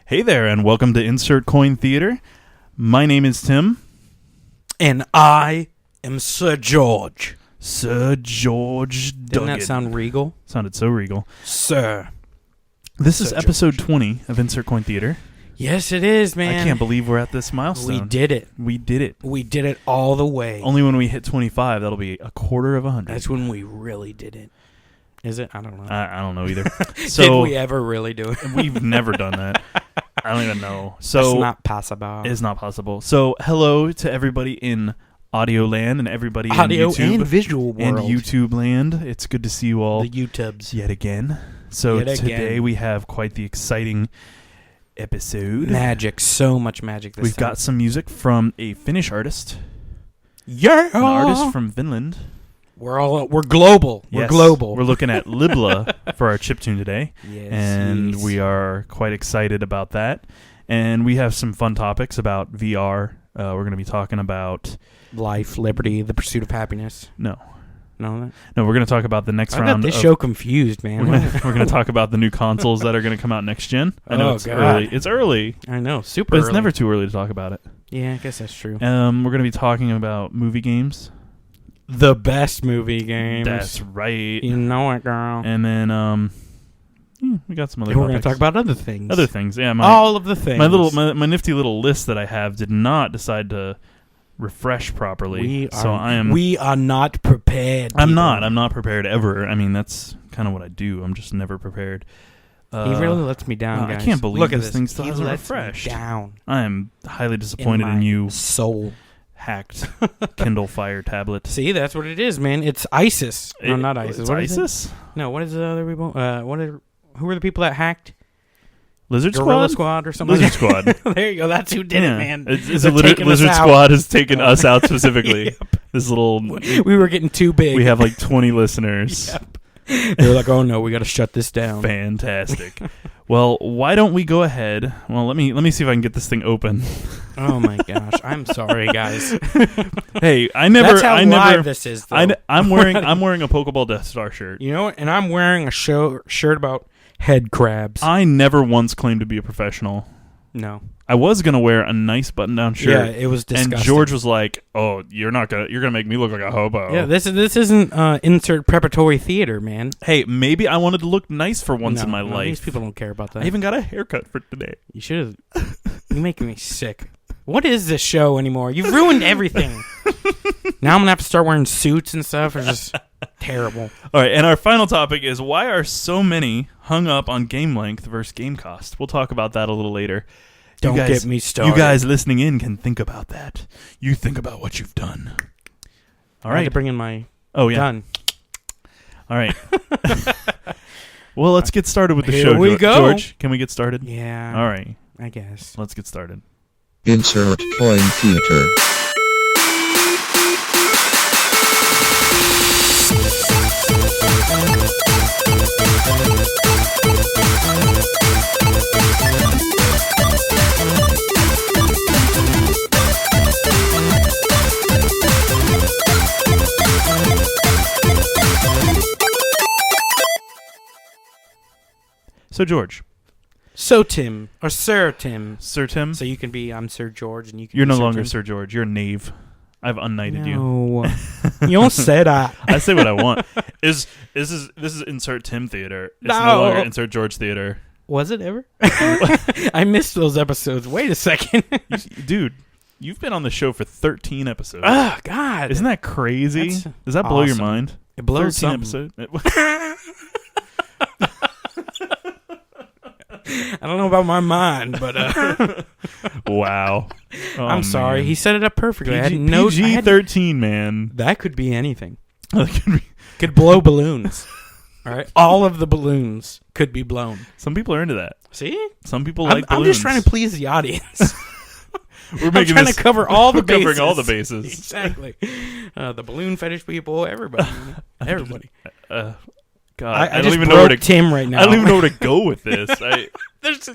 Hey there, and welcome to Insert Coin Theater. My name is Tim. And I am Sir George. Sir George Duggan. Didn't that sound regal? Sounded so regal. Sir. This is Sir episode George. 20 of Insert Coin Theater. Yes, it is, man. I can't believe we're at this milestone. We did it. We did it. We did it all the way. Only when we hit 25, that'll be a quarter of 100. That's when we really did it. Is it? I don't know. I don't know either. Did So we ever really do it? we've never done that. I don't even know. So It's not possible. It's not possible. So hello to everybody in audio land and everybody Audio in YouTube and visual world. and YouTube land. It's good to see you all The YouTubes. yet again. So Yet today again. we have quite the exciting episode. Magic. So much magic this We've time. got some music from a Finnish artist, Yeah. an artist from Finland. We're global. We're Yes, global. We're looking at Libla for our chiptune today, Yes, and yes. we are quite excited about that. And we have some fun topics about VR. We're going to be talking about Life, liberty, the pursuit of happiness. no, No, we're going to talk about the next I got round. this of, show confused, man. We're going to talk about the new consoles that are going to come out next gen. I know Oh, it's God. early. It's early, I know, super but it's early. never too early to talk about it. Yeah, I guess that's true. We're going to be talking about movie games. The best movie games. That's right. You know it, girl. And then we got some other. And we're going to topics. talk about other things. other things. Yeah, All of the things. my nifty little list that I have did not decide to refresh properly. We are not prepared. I'm people. not prepared ever. I mean, that's kind of what I do. I'm just never prepared. He really lets me down, I guys. can't believe Look at this this thing still he hasn't lets me refreshed. down I am highly disappointed my in you, soul. hacked Kindle Fire tablet. See, that's what it is, man. It's ISIS. No, not ISIS. It's What is it? ISIS? No, what is the other people? Who are the people that hacked? Lizard Gorilla Squad? Squad or something? Lizard Squad. There you go. That's who did it, man. It's They're taking us Lizard out. Squad has taken us out specifically. Yep. This little... We were getting too big. We have like 20 listeners. Yep. They were like, "Oh no, we got to shut this down." Fantastic. Well, why don't we go ahead? Well, let me see if I can get this thing open. Oh my gosh, I'm sorry, guys. Hey, I never. That's how I live never. this is, though. I'm wearing a Pokeball Death Star shirt. You know what? And I'm wearing a shirt about head crabs. I never once claimed to be a professional. No. I was gonna wear a nice button-down shirt. Yeah, it was disgusting. And George was like, "Oh, you're gonna make me look like a hobo." Yeah, this isn't insert preparatory theater, man. Hey, maybe I wanted to look nice for once in my No, life. These people don't care about that. I even got a haircut for today. You should have. You're making me sick. What is this show anymore? You've ruined everything. Now I'm gonna have to start wearing suits and stuff. It's just terrible. All right, and our final topic is why are so many hung up on game length versus game cost? We'll talk about that a little later. Don't get me started. You guys listening in can think about that. You think about what you've done. All I had right. to bring in my Oh yeah. gun. All right. Well, let's get started with the Here show. we go. George, can we get started? Yeah. All right. I guess. Let's get started. Insert Coin Theater. So, George, So Tim or Sir Tim. Sir Tim, So you can be. I'm Sir George, and you can. you're be no Sir longer Tim. Sir George. You're a knave. I've unknighted you. No. You don't say that. I say what I want. This is Insert Tim Theater. It's no No. longer Insert George Theater. Was it ever? I missed those episodes. Wait a second. Dude, you've been on the show for 13 episodes. Oh God! Isn't that crazy? That's Does that blow your awesome. mind? It blows 13 something. episodes. I don't know about my mind, but Wow. Oh, I'm sorry. man. He set it up perfectly. I had PG, no. I PG had- 13, man. that could be anything. That could be- Could blow balloons. All right, all of the balloons could be blown. Some people are into that. See, Some people like I'm balloons. just trying to please the audience. We're I'm making trying this, to cover all the we're bases. covering all the bases. Exactly. The balloon fetish people, everybody. Everybody. God, I don't just even broke know where to. Tim right now. I don't even know where to go with this.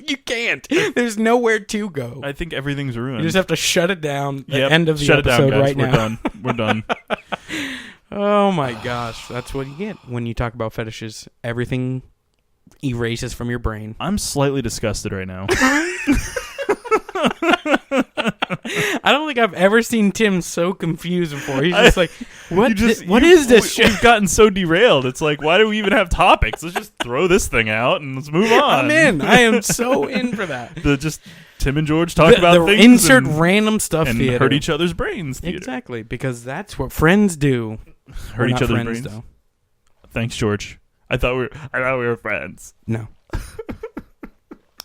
You can't. There's nowhere to go. I think everything's ruined. You just have to shut it down. The Yep, end of the shut it down, episode guys. right We're now. done. We're done. Oh my gosh, that's what you get when you talk about fetishes. Everything erases from your brain. I'm slightly disgusted right now. I don't think I've ever seen Tim so confused before. He's just like, what is this shit? We've gotten so derailed. It's like, why do we even have topics? Let's just throw this thing out and let's move on. I'm in. I am so in for that. Just Tim and George talk about things. Insert random stuff and theater. hurt each other's brains theater. Exactly, because that's what friends do. Hurt each other's friends, brains. though. Thanks, George. I thought we were friends. No.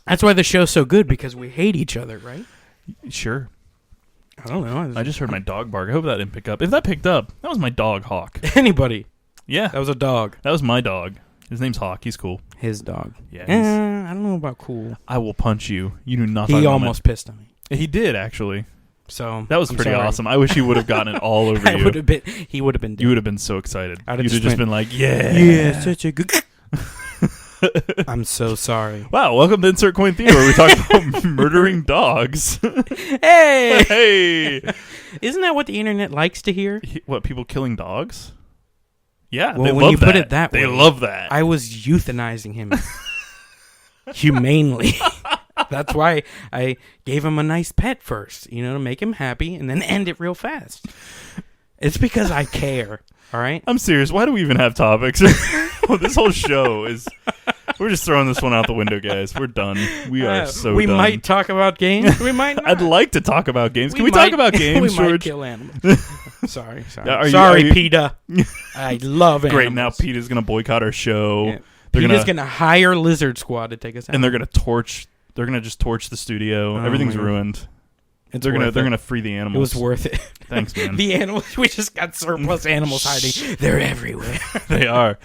That's why the show's so good, because we hate each other, right? Sure. I don't know. I just heard my dog bark. I hope that didn't pick up. If that picked up, that was my dog, Hawk. Anybody. Yeah. That was a dog. That was my dog. His name's Hawk. He's cool. His dog. Yeah. I don't know about cool. I will punch you. You do not. He almost pissed on me. He did, actually. So that was I'm pretty sorry. awesome. I wish he would have gotten it all over you. He would have been dead. You would have been so excited. I'd have You'd have just been like, yeah. Yeah, such a good... I'm so sorry. Wow, welcome to Insert Coin Theater, where we talk about murdering dogs. Hey! Hey! Isn't that what the internet likes to hear? What, people killing dogs? Yeah, Well, they when love you that. put it that They way, love that. I was euthanizing him. Humanely. That's why I gave him a nice pet first, to make him happy, and then end it real fast. It's because I care, all right? I'm serious. Why do we even have topics? This whole show is... We're just throwing this one out the window, guys. We're done. We are so we done. might talk about games. We might not. I'd like to talk about games. Can we talk about games, we George? might kill animals. Sorry. Are you- Sorry, are you- PETA. I love animals. Great, now Peter's going to boycott our show. Yeah. They're PETA's going to hire Lizard Squad to take us out. And they're going to just torch the studio. Oh, Everything's my God. ruined. It's They're worth going it. to free the animals. It was worth it. Thanks, man. The animals, we just got surplus animals hiding. They're everywhere. They are.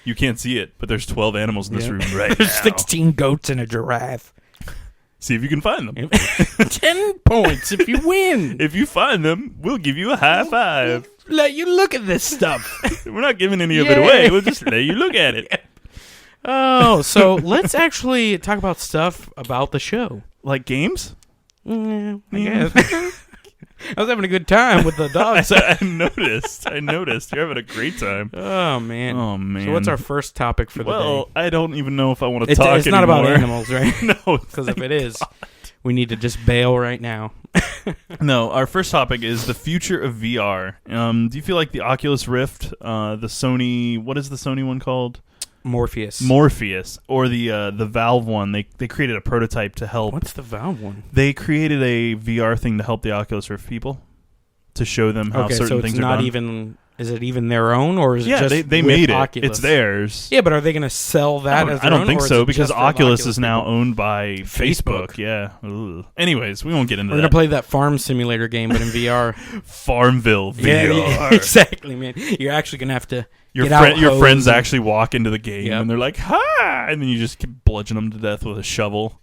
You can't see it, but there's 12 animals in this room right now. There's 16 goats and a giraffe. See if you can find them. 10 points if you win. If you find them, we'll give you a high five. Let you look at this stuff. We're not giving any of it away. We'll just let you look at it. Oh, so let's actually talk about stuff about the show. Like games? I guess. I was having a good time with the dogs. I noticed. You're having a great time. Oh, man. Oh, man. So what's our first topic for the day? Well, I don't even know if I want to talk It's not anymore. about animals, right? No. Because if it is, we need to just bail right now. No, our first topic is the future of VR. Do you feel like the Oculus Rift, the Sony, what is the Sony one called? Morpheus, or the Valve one. They created a prototype to help. What's the Valve one? They created a VR thing to help the Oculus Rift people, to show them how certain so it's things are not done. even. Is it even their own, or is it Yeah, just they with made it. Oculus? It's theirs. Yeah, but are they going to sell that as their I don't own, think or is so, it because just for Oculus Oculus is now people? owned by Facebook. Facebook. Yeah. Ugh. Anyways, we won't get into We're that. going to play that farm simulator game, but in VR. Farmville VR. Yeah, exactly, man. You're actually going to have to Your get out your hose friends and- actually walk into the game Yep. and they're like, "Ha!" and then you just keep bludgeon them to death with a shovel.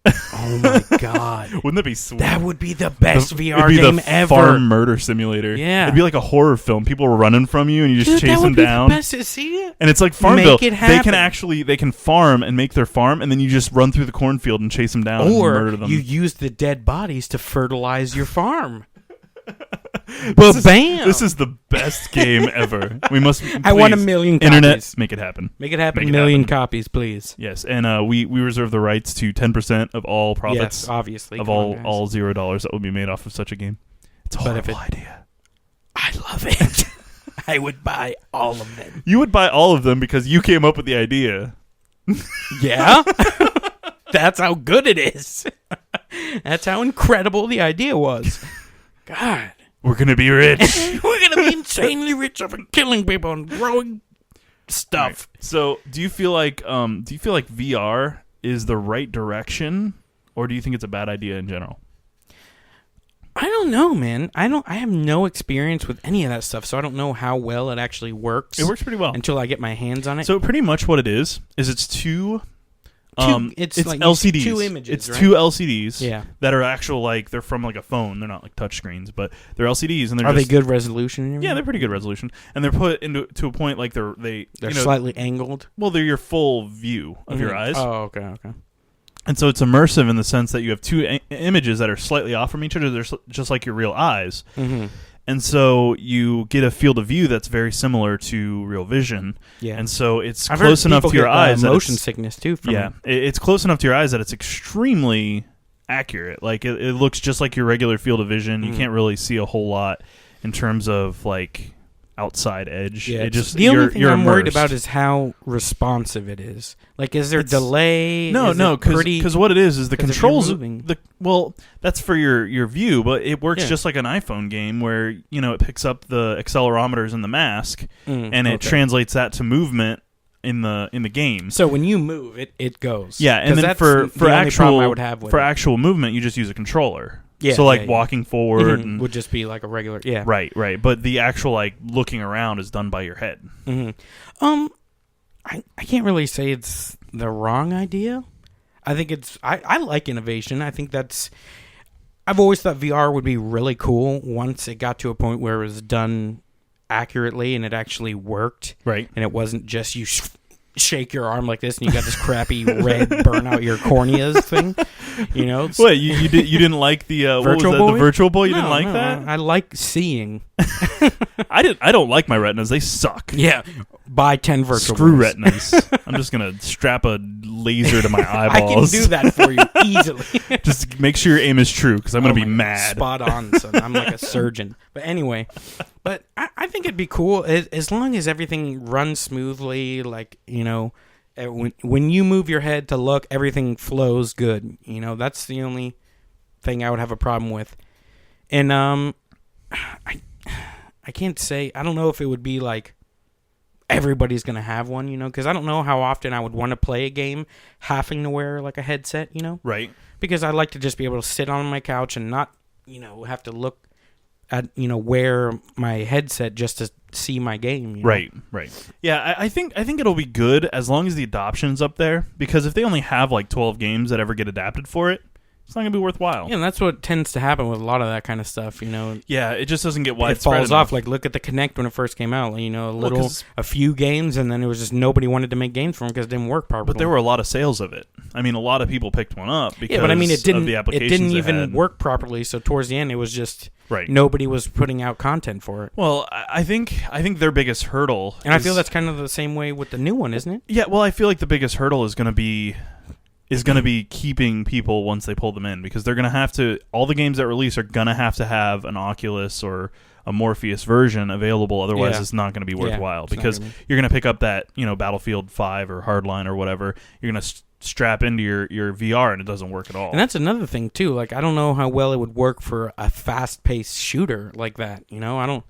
Oh my god, Wouldn't that be sweet? that would be the best It'd VR be game the ever. Farm murder simulator. Yeah. It'd be like a horror film. People are running from you and you just Dude, chase that them would be down. the best. See it? And it's like Farmville. Make it happen. They can farm and make their farm, and then you just run through the cornfield and chase them down and murder Or them. you use the dead bodies to fertilize your farm. This Bam! This is the best game ever. We must. I want a please, million Internet, copies. make it happen. Make it happen. Make it million happen. copies, please. Yes, and we reserve the rights to 10% of all profits Yes, obviously. of Come on, all guys. $0 that will be made off of such a game. It's a But if horrible idea. I love it. I would buy all of them. You would buy all of them because you came up with the idea. Yeah? That's how good it is. That's how incredible the idea was. God. We're gonna be rich. We're going to be insanely rich over killing people and growing stuff. Right. So, do you feel like VR is the right direction, or do you think it's a bad idea in general? I don't know, man. I have no experience with any of that stuff, so I don't know how well it actually works. It works pretty well. Until I get my hands on it. So pretty much what it is it's two it's like LCDs. two images, It's right? two LCDs Yeah. that are actual, like, they're from like a phone. They're not like touch screens, but they're LCDs, and they're Are they just, good resolution? And everything? Yeah, they're pretty good resolution, and they're put into to a point like they're They're you know, slightly angled. well, they're your full view of your Mhm. eyes. Oh, okay. And so it's immersive in the sense that you have two images that are slightly off from each other. They're just like your real eyes. Mm-hmm. And so you get a field of view that's very similar to real vision. Yeah. And so it's I've close heard enough people to your get, eyes that motion it's, sickness too. From yeah, it. it's close enough to your eyes that it's extremely accurate. Like it looks just like your regular field of vision. You can't really see a whole lot in terms of like outside edge. Yeah, It just the only thing you're I'm worried immersed. about is how responsive it is. Like, is there delay? No, Is no, it pretty? because what it is the 'cause if you're controls. moving- Well, that's for your view, but it works Yeah. just like an iPhone game where it picks up the accelerometers in the mask and it okay. translates that to movement in the game. So when you move, it goes. Yeah, and 'Cause then that's for the only actual problem I would have with for it. actual movement, you just use a controller. Yeah, so like yeah. walking forward and would just be like a regular. Yeah. right. But the actual like looking around is done by your head. I can't really say it's the wrong idea. I think it's I like innovation. I think that's I've always thought VR would be really cool once it got to a point where it was done accurately and it actually worked. Right. And it wasn't just you shake your arm like this and you got this crappy red burn out your corneas thing. What you didn't like the what Virtual was that, Boy? the Virtual Boy? You didn't No, like no, that? I like seeing. I don't like my retinas. They suck. Yeah. Buy 10 virtual Screw boys. retinas. I'm just gonna strap a laser to my I can eyeballs. do that for you easily. Just make sure your aim is true, because I'm gonna Oh be my God, mad. Spot on, son. I'm like a surgeon. But anyway, I think it'd be cool as long as everything runs smoothly. Like, when you move your head to look, everything flows good. That's the only thing I would have a problem with. And I can't say. I don't know if it would be like everybody's gonna have one. Because I don't know how often I would want to play a game having to wear like a headset. Right. Because I like to just be able to sit on my couch and not, have to look at, wear my headset just to see my game. Right. Yeah, I think it'll be good as long as the adoption's up there. Because if they only have like 12 games that ever get adapted for it, it's not gonna be worthwhile. Yeah, and that's what tends to happen with a lot of that kind of stuff. Yeah, it just doesn't get It widespread. falls enough. off. Like, look at the Kinect when it first came out. A 'cause- few games, and then it was just nobody wanted to make games for them because it didn't work properly. But there were a lot of sales of it. I mean, a lot of people picked one up because yeah, but I mean, it didn't. of the It applications didn't it even had. work properly. So towards the end, it was just Right. nobody was putting out content for it. Well, I think their biggest hurdle, And I feel that's kind of the same way with the new one, isn't it? yeah. Well, I feel like the biggest hurdle is going to be keeping people once they pull them in, because they're going to have to. All the games that release are going to have an Oculus or a Morpheus version available. Otherwise, Yeah. it's not going to be worthwhile, it's not because gonna be. you're going to pick up that Battlefield 5 or Hardline or whatever. You're going to strap into your VR and it doesn't work at all. And that's another thing too. Like, I don't know how well it would work for a fast-paced shooter like that. I don't.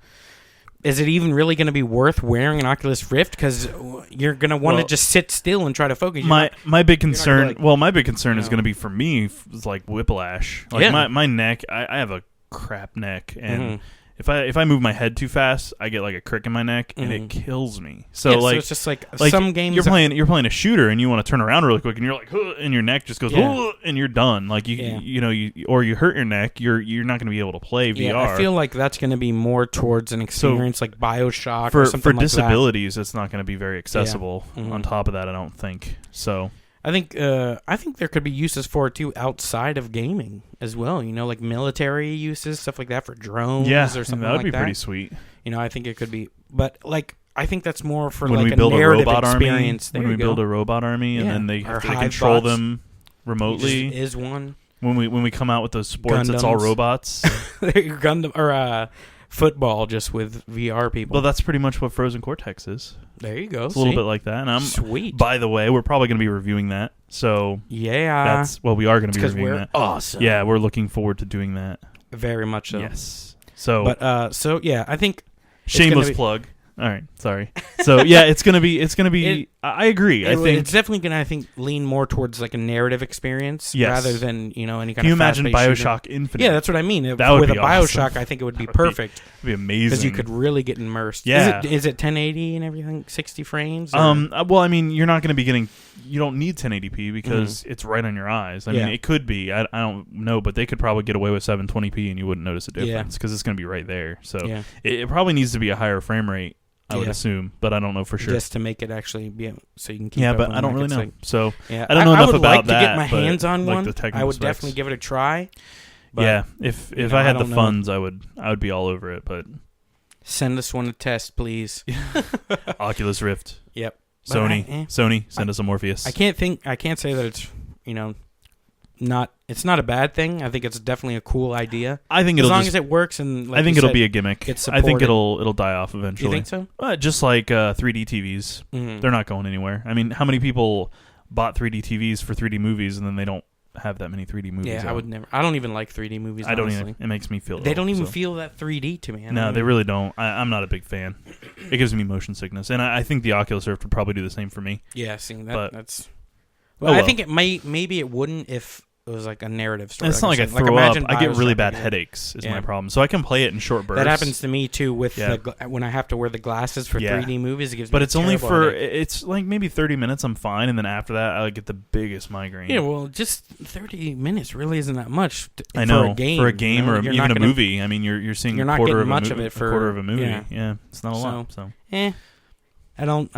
Is it even really going to be worth wearing an Oculus Rift? Because you're going to want to Well, just sit still and try to focus. My big concern. like, my big concern is know. going to be for me is like whiplash. Like Yeah. my neck. I have a crap neck, and Mhm. if I move my head too fast, I get like a crick in my neck, and it kills me. So so it's just like like some games. you're playing a shooter, and you want to turn around really quick, and you're like, "Huh," and your neck just goes, Yeah. "Huh," and you're done. Like Yeah. you hurt your neck. You're not going to be able to play VR. Yeah, I feel like that's going to be more towards an experience like BioShock or for something like disabilities, it's not going to be very accessible. Mhm. On top of that, I don't think so. that. I think there could be uses for it too outside of gaming as well. Like military uses, stuff like that for drones Yeah, or something that would like be that. pretty sweet. I think it could be, but like I think that's more for When like we a build a narrative robot army, experience. when we build a robot army, and Yeah. then they Or they hive control bots. them remotely. is one. When we come out with those sports, it's all Gundams. robots. Your Gundam or football just with VR people. Well, that's pretty much what Frozen Cortex is. there you go. It's a little bit like that. And Sweet. By the way, we're probably going to be reviewing that. So Yeah, we are going to be because reviewing we're that. awesome. Yeah, we're looking forward to doing that. very much so. Yes. So, But so yeah, I think shameless gonna be- plug. All right, sorry. So yeah, it's gonna be. I agree. I think. it's definitely going to, I think, lean more towards like a narrative experience Yes. rather than any kind Can you of imagine fast-paced Bioshock shooter. Infinite? Yeah, that's what I mean. That would with be a awesome. Bioshock, I think it would be That would be- perfect It'd be amazing. because you could really get immersed. Yeah. Is it 1080 and everything, 60 frames? or- Well, I mean, you're not going to be getting. You don't need 1080p because it's right on your eyes. I mean, Yeah. it could be. I don't know, but they could probably get away with 720p and you wouldn't notice a Yeah. difference because it's going to be right there. So Yeah. it probably needs to be a higher frame rate. I would Yeah. assume, but I don't know for sure. just to make it actually be so you can keep Yeah, up but on I don't like, really it's know. like- So yeah, I don't know enough would about like to that, get my but, hands on like, one. the technical I would specs. definitely give it a try. But, yeah, if know, I had I the don't know. funds, I would be all over it. But Send us one to test, please. Oculus Rift, Yep. But Sony, send us a Morpheus. I can't say that it's, it's not a bad thing. I think it's definitely a cool idea. I think As it'll long just, as it works and like I think you it'll said, be a gimmick. gets I think supported. it'll die off eventually. You think so? Just like 3D TVs, Mhm. they're not going anywhere. I mean, how many people bought 3D TVs for 3D movies and then they don't have that many 3D movies? Yeah, I out? would never. I don't even like 3D movies. I don't honestly. even. It makes me feel. They ill, don't even so. feel that 3D to me. I No, don't they even- really don't. I'm not a big fan. It gives me motion sickness, and I think the Oculus Rift would probably do the same for me. Yeah, see that. But- That's. Oh, Well, I well. think it might. Maybe it wouldn't if it was like a narrative story. It's not like I said. throw up. imagine I get really Bioshock bad again. headaches. Is Yeah. my problem. So I can play it in short bursts. That happens to me too with Yeah. when I have to wear the glasses for Yeah. 3D movies. It gives But me it's a only terrible for. headache. It's like maybe 30 minutes. I'm fine, and then after that, I get the biggest migraine. Yeah, well, just 30 minutes really isn't that much. I know for a game, or you know? You're even not a gonna- movie. I mean, you're seeing you're a not quarter getting of a much movie, of it for- a quarter of a movie. yeah. Yeah, it's not a lot. So I don't.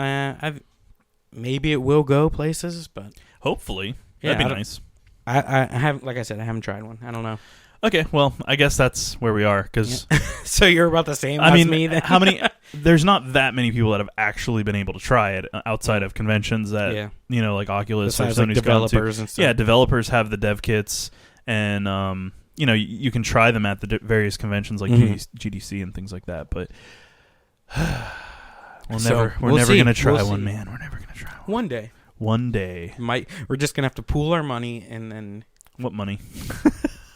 Maybe it will go places, but hopefully Yeah, that'd I be don't- nice. I haven't. Like I said, I haven't tried one. I don't know. Okay, well, I guess that's where we are because. So you're about the same I as mean, me then? how many? There's not that many people that have actually been able to try it outside of conventions that Yeah. like Oculus Besides or like Sony's gone to. developers and stuff. Yeah, developers have the dev kits, and you can try them at the various conventions like Mhm. GDC and things like that. But we're So, never see. gonna try We'll one, see. man. We're never gonna try one. One day, One day. we're just gonna have to pool our money and then What money?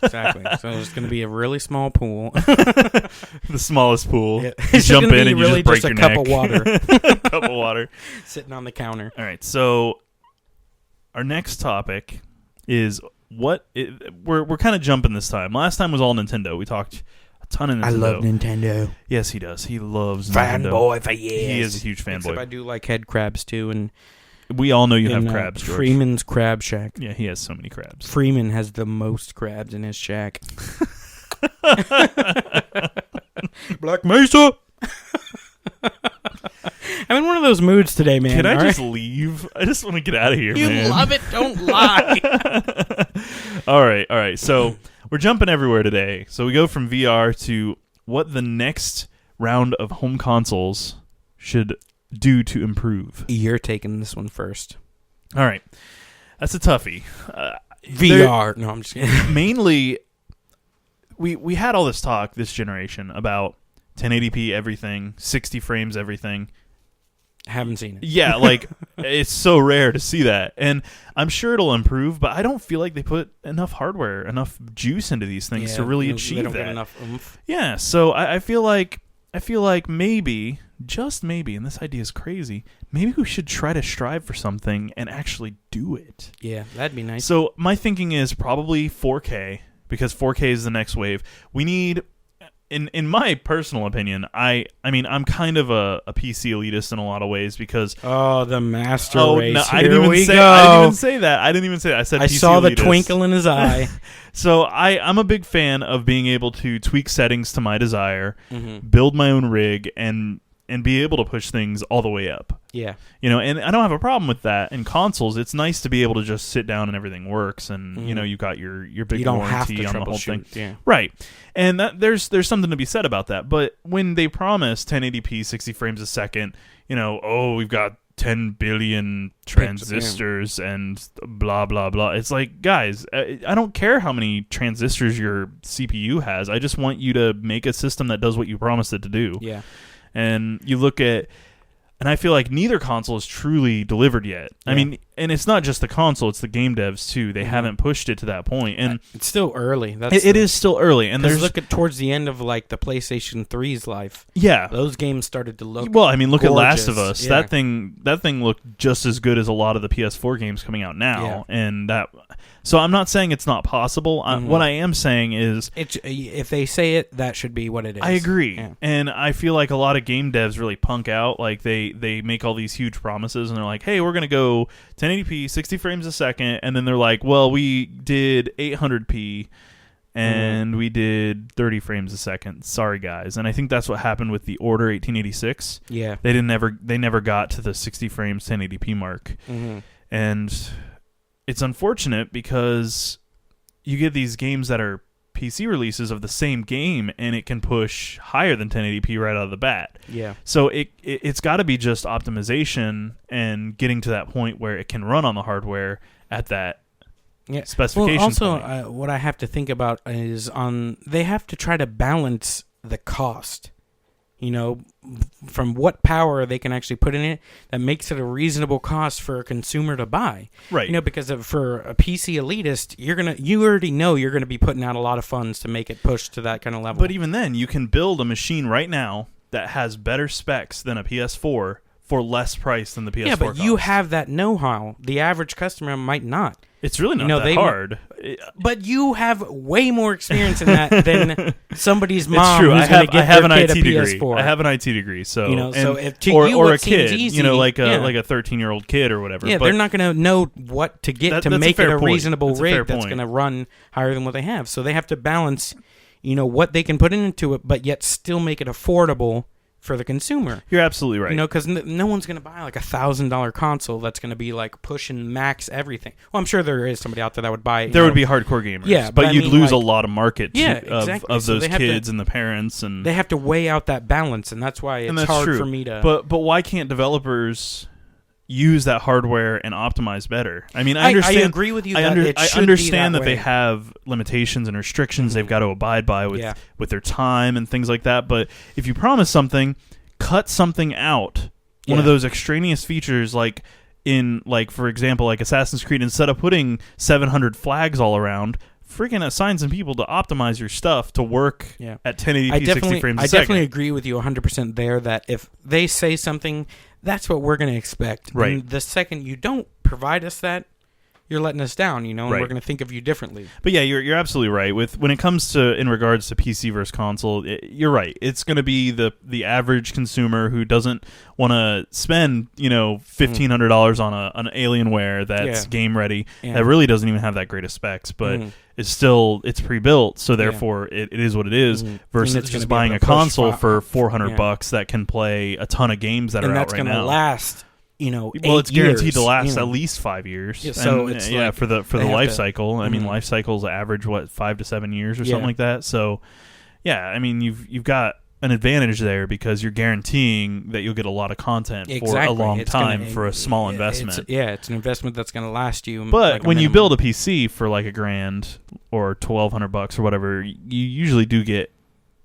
exactly. So it's gonna be a really small pool. The smallest pool. Yeah. You It's just jump gonna in be and you really just break just a your cup neck. of water Cup of water. sitting on the counter. All right, so our next topic is we're kind of jumping this time. Last time was all Nintendo. We talked a ton of Nintendo. Nintendo. Yes, he does. He loves Nintendo. Fanboy for years. He is a huge Except I fanboy. do like head crabs too, and We all know you have in, crabs, George. Freeman's Crab Shack. Yeah, he has so many crabs. Freeman has the most crabs in his shack. Black Mesa. I'm in one of those moods today, man. Can I all just right? leave? I just want to get out of here, You man. love it, don't lie. All right. So we're jumping everywhere today. So we go from VR to what the next round of home consoles should do to improve. You're taking this one first. All right. That's a toughie. VR. No, I'm just kidding. Mainly, we had all this talk this generation about 1080p everything, 60 frames everything. Haven't seen it. Yeah, like it's so rare to see that. And I'm sure it'll improve, but I don't feel like they put enough hardware, enough juice into these things Yeah, to really they achieve don't that. get enough oomph. Yeah, so I feel like maybe, just maybe, and this idea is crazy, maybe we should try to strive for something and actually do it. Yeah, that'd be nice. So my thinking is probably 4K, because 4K is the next wave. We need, in my personal opinion, I mean, I'm kind of a PC elitist in a lot of ways because Oh, the master race. no, Here I didn't even we say go. I didn't even say that. I didn't even say that. I said I PC saw the elitist. twinkle in his eye. So I'm a big fan of being able to tweak settings to my desire, Mm-hmm. build my own rig, and be able to push things all the way up. Yeah. And I don't have a problem with that. In consoles, it's nice to be able to just sit down and everything works, and Mhm. you got your big You don't have to warranty on the whole thing. troubleshoot. Yeah. Right. And there's something to be said about that. But when they promise 1080p 60 frames a second, we've got 10 billion transistors and blah blah blah. It's like, guys, I don't care how many transistors your CPU has. I just want you to make a system that does what you promised it to do. Yeah. And you look at, and I feel like neither console is truly delivered yet. I Yeah. mean, and it's not just the console; it's the game devs too. They Mhm. haven't pushed it to that point, and It's still early. That's it is still early. And there's look at towards the end of like the PlayStation 3's life. yeah. Those games started to look. Well, I mean, look at Last of gorgeous. Us. Yeah. That thing looked just as good as a lot of the PS4 games coming out now, Yeah. and that. So I'm not saying it's not possible. Mhm. What I am saying is, If they say it, that should be what it is. I agree, Yeah. and I feel like a lot of game devs really punk out. Like they make all these huge promises, and they're like, "Hey, we're gonna go 1080p, 60 frames a second," and then they're like, "Well, we did 800p." And we did 30 frames a second. Sorry, guys. And I think that's what happened with the Order 1886. Yeah. They never got to the 60 frames 1080p mark. Mm-hmm. And it's unfortunate because you get these games that are PC releases of the same game, and it can push higher than 1080p right out of the bat. Yeah. So it's got to be just optimization and getting to that point where it can run on the hardware at that specification. Well, also, point. what I have to think about is they have to try to balance the cost. You know, from what power they can actually put in it that makes it a reasonable cost for a consumer to buy. Right. You know, because for a PC elitist, you already know you're gonna be putting out a lot of funds to make it push to that kind of level. But even then, you can build a machine right now that has better specs than a PS4 for less price than the PS4. Yeah, but costs. you have that know-how. The average customer might not. It's really not that hard. But you have way more experience in that than somebody's mom It's true. who's going to give I have their an kid IT a degree. PS4. I have an IT degree, so You know, so if to or you or it a seems kid, easy, you know, like a yeah. like a 13-year-old kid or whatever. Yeah, but they're not going to know what to get to that's a make fair it a point. reasonable That's a fair rig that's point. going to run higher than what they have. So they have to balance, you know, what they can put into it, but yet still make it affordable for the consumer. You're absolutely right. You know, because no one's going to buy like $1,000 console that's going to be like pushing max everything. Well, I'm sure there is somebody out there that would buy it. There would be hardcore gamers, Yeah, but I you'd mean, lose like- a lot of market exactly. of So those they have to- kids and the parents, and They have to weigh out that balance, and that's why it's that's hard true. for me to. But why can't developers use that hardware and optimize better? I mean, I understand. I agree with you. I That it should understand be that way. they have limitations and restrictions they've got to abide by with their time and things like that. But if you promise something, cut something out. One of Yeah. those extraneous features, like for example, like Assassin's Creed, instead of putting 700 flags all around, freaking assign some people to optimize your stuff to work Yeah. at 1080p, I 60 definitely, frames a I second. definitely agree with you 100% there. That if they say something, that's what we're going to expect. Right. And the second you don't provide us that, you're letting us down. You know, and Right. we're going to think of you differently. But yeah, you're absolutely right. When it comes to in regards to PC versus console, you're right. It's going to be the average consumer who doesn't want to spend $1,500 on an Alienware that's Yeah. game ready, Yeah. that really doesn't even have that great of specs, but Mhm. it's pre-built, so therefore it is what it is. Mhm. And Versus it's gonna just be buying able a to push console for fi- $400 that can play a ton of games that And are out that's right going to now. last. Well, 8 it's guaranteed years, to last you know. at least 5 years. Yeah, so And, it's yeah, like for the they have life to- cycle. I mean, Mhm. life cycles average 5 to 7 years or Yeah. something like that. So, yeah, I mean, you've got an advantage there because you're guaranteeing that you'll get a lot of content for a long It's time gonna- for a small investment. It's an investment that's going to last you. But like a when you minimum. build a PC for like $1,000 or $1,200 or whatever, you usually do get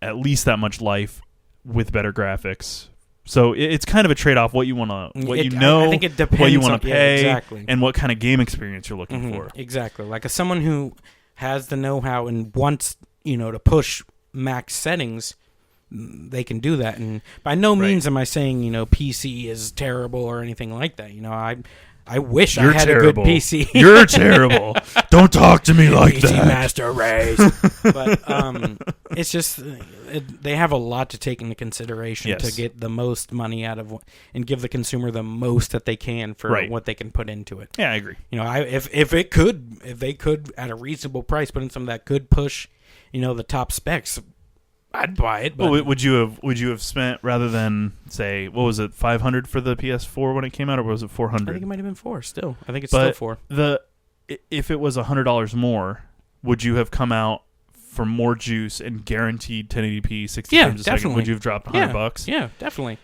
at least that much life with better graphics. So it's kind of a trade-off. What you want to, I think it depends what you want on- to yeah, pay, exactly. and what kind of game experience you're looking Mhm, for. Exactly. Like as someone who has the know-how and wants, to push max settings, they can do that. And by no Right. means am I saying, PC is terrible or anything like that. I wish You're I had terrible. a good PC. You're terrible. Don't talk to me like PC that. Master Race. But it's just they have a lot to take into consideration Yes. to get the most money out of and give the consumer the most that they can for Right. what they can put into it. Yeah, I agree. If they could at a reasonable price put in something that could push, the top specs, I'd buy it. But Well, would you have spent rather than say what was it, $500 for the PS4 when it came out, or was it I think it $400? might have been 4. Still, I think it's But still 4. If it was $100 more, would you have come out for more juice and guaranteed 1080p 60 Yeah, frames a second? definitely. Would you have dropped $100? Yeah, definitely.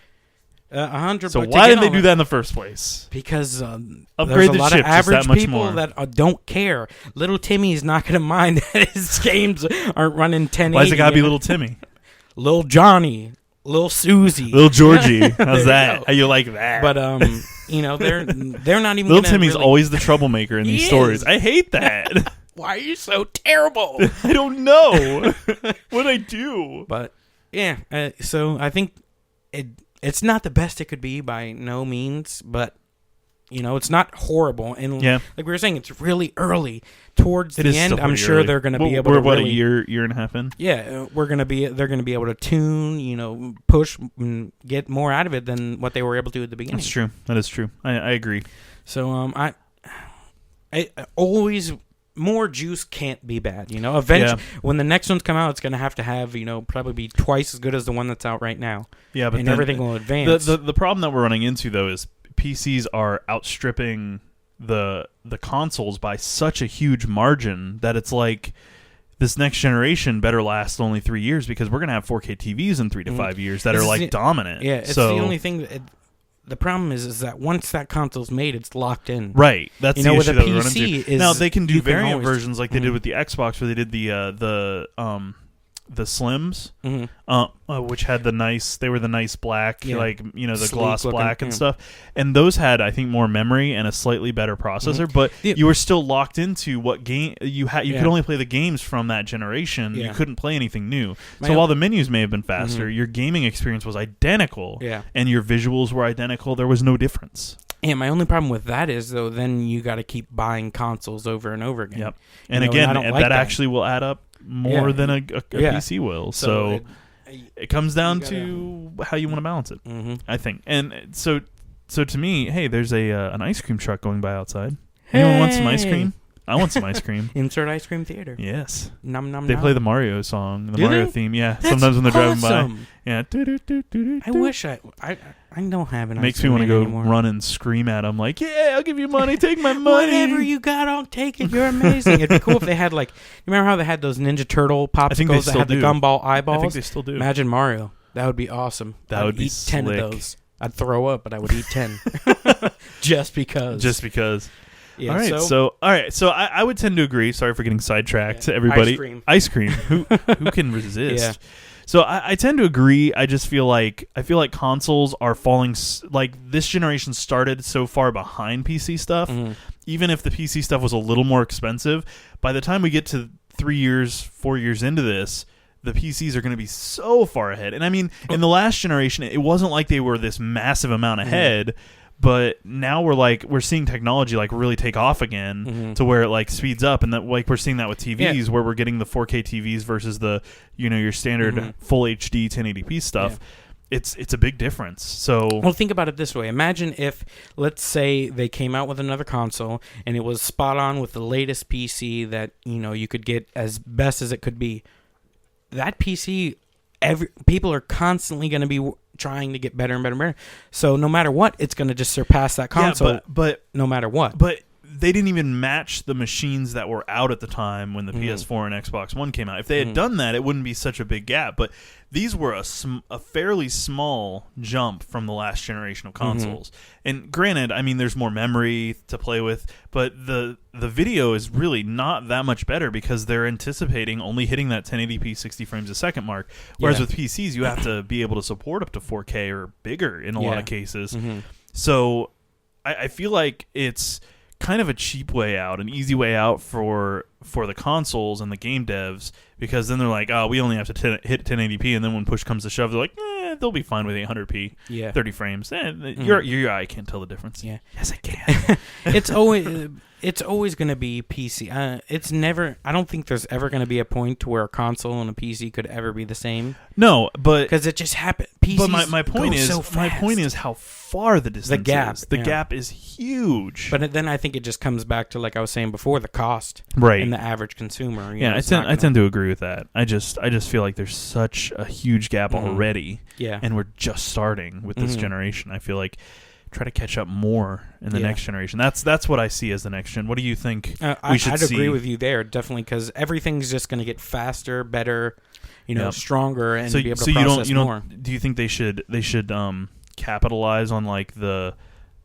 100. So but why to did get they all do that- that in the first place? Because Upgrade there's a the lot chip of just that average much people more. that don't care. Little Timmy's not going to mind that his games aren't running 1080. Why's it gotta be you know? little Timmy? Little Johnny, little Susie, Little Georgie? How's There you that? go. How you like that? But they're not even. Little gonna Timmy's really- always the troublemaker in these He stories. is. I hate that. Why are you so terrible? I don't know what I do. But yeah, so I think it's not the best it could be by no means, but it's not horrible. And Yeah. like we were saying, it's really early. Towards It the is end, still I'm pretty sure early. they're going to be Well, able we're to what, really, a year and a half in. yeah, they're going to be able to tune, push and get more out of it than what they were able to at the beginning. That's true. That is true. I agree. So I always more juice can't be bad. Eventually when the next one's come out, it's going to have probably be twice as good as the one that's out right now. Yeah, but and then everything will advance. The problem that we're running into though is PCs are outstripping the consoles by such a huge margin that it's like this next generation better last only 3 years because we're going to have 4K TVs in 3 to 5 years that are like dominant. Yeah, it's so, the only thing. The problem is that once that console's made, it's locked in. Right. That's the with issue a that we run PC into. is Now they can do you can variant always- versions like they did with the Xbox, where they did the Slims, which had the nice black, the Sleek gloss looking, black and stuff. And those had, I think, more memory and a slightly better processor, but you were still locked into what game you had. You could only play the games from that generation. Yeah. You couldn't play anything new. My So own- while the menus may have been faster, your gaming experience was identical. Yeah. And your visuals were identical. There was no difference. Yeah, my only problem with that is, though, then you got to keep buying consoles over and over again. Yep. And You know, again, I don't like that that. actually will add up more than a PC will. So it comes down to how you want to balance it, I think. And so to me, hey, there's an ice cream truck going by outside. Anyone want some ice cream? I want some ice cream. Insert ice cream theater. Yes. Num num. They play the Mario song, the Do Mario they? theme. Yeah. That's Sometimes when they're driving by. awesome. Yeah. I wish I don't have an Makes ice me cream want to go anymore. run and scream at them like, yeah, I'll give you money. Take my money. Whatever you got, I'll take it. You're amazing. It'd be cool if they had, like, you remember how they had those Ninja Turtle I think they popsicles that still had do. the gumball eyeballs? I think they still do. Imagine Mario. That would be awesome. That I would be eat 10 slick. of those. I'd throw up, but I would eat 10. Just because. Just because. Yeah, all right. So I would tend to agree. Sorry for getting sidetracked. Everybody, ice cream. Who can resist? Yeah. So I tend to agree. I just feel like consoles are falling. Like this generation started so far behind PC stuff. Even if the PC stuff was a little more expensive, by the time we get to 4 years into this, the PCs are going to be so far ahead. And I mean, in the last generation, it wasn't like they were this massive amount ahead. But now we're seeing technology like really take off again to where it like speeds up, and that like we're seeing that with TVs where we're getting the 4K TVs versus the your standard full HD 1080p stuff. Yeah. It's a big difference. So well, think about it this way. Imagine if, let's say, they came out with another console and it was spot on with the latest PC that you could get as best as it could be. That PC, people are constantly going to be trying to get better and better and better. So no matter what, it's going to just surpass that console. Yeah, but no matter what. But they didn't even match the machines that were out at the time when the PS4 and Xbox One came out. If they had done that, it wouldn't be such a big gap. But these were a fairly small jump from the last generation of consoles. And granted, I mean, there's more memory to play with, but the video is really not that much better because they're anticipating only hitting that 1080p 60 frames a second mark. Whereas with PCs, you have to be able to support up to 4K or bigger in a lot of cases. So I feel like it's kind of a cheap way out, an easy way out for the consoles and the game devs, because then they're like, oh, we only have to hit 1080p, and then when push comes to shove, they're like, they'll be fine with 800p, 30 frames. Your eye can't tell the difference. Yeah. Yes, I can. It's always going to be PC. It's never. I don't think there's ever going to be a point to where a console and a PC could ever be the same. No, but because it just happened. PCs but my point go is so fast. my point is how far the distance gap, is. The gap is huge. But then I think it just comes back to, like I was saying before, the cost, right, and the average consumer. I tend to agree with that. I just feel like there's such a huge gap already. Yeah, and we're just starting with this generation. I feel like try to catch up more in the next generation. That's what I see as the next gen. What do you think we should see? I'd agree with you there, definitely, because everything's just going to get faster, better, stronger, and be able to process more. Do you think they should capitalize on like the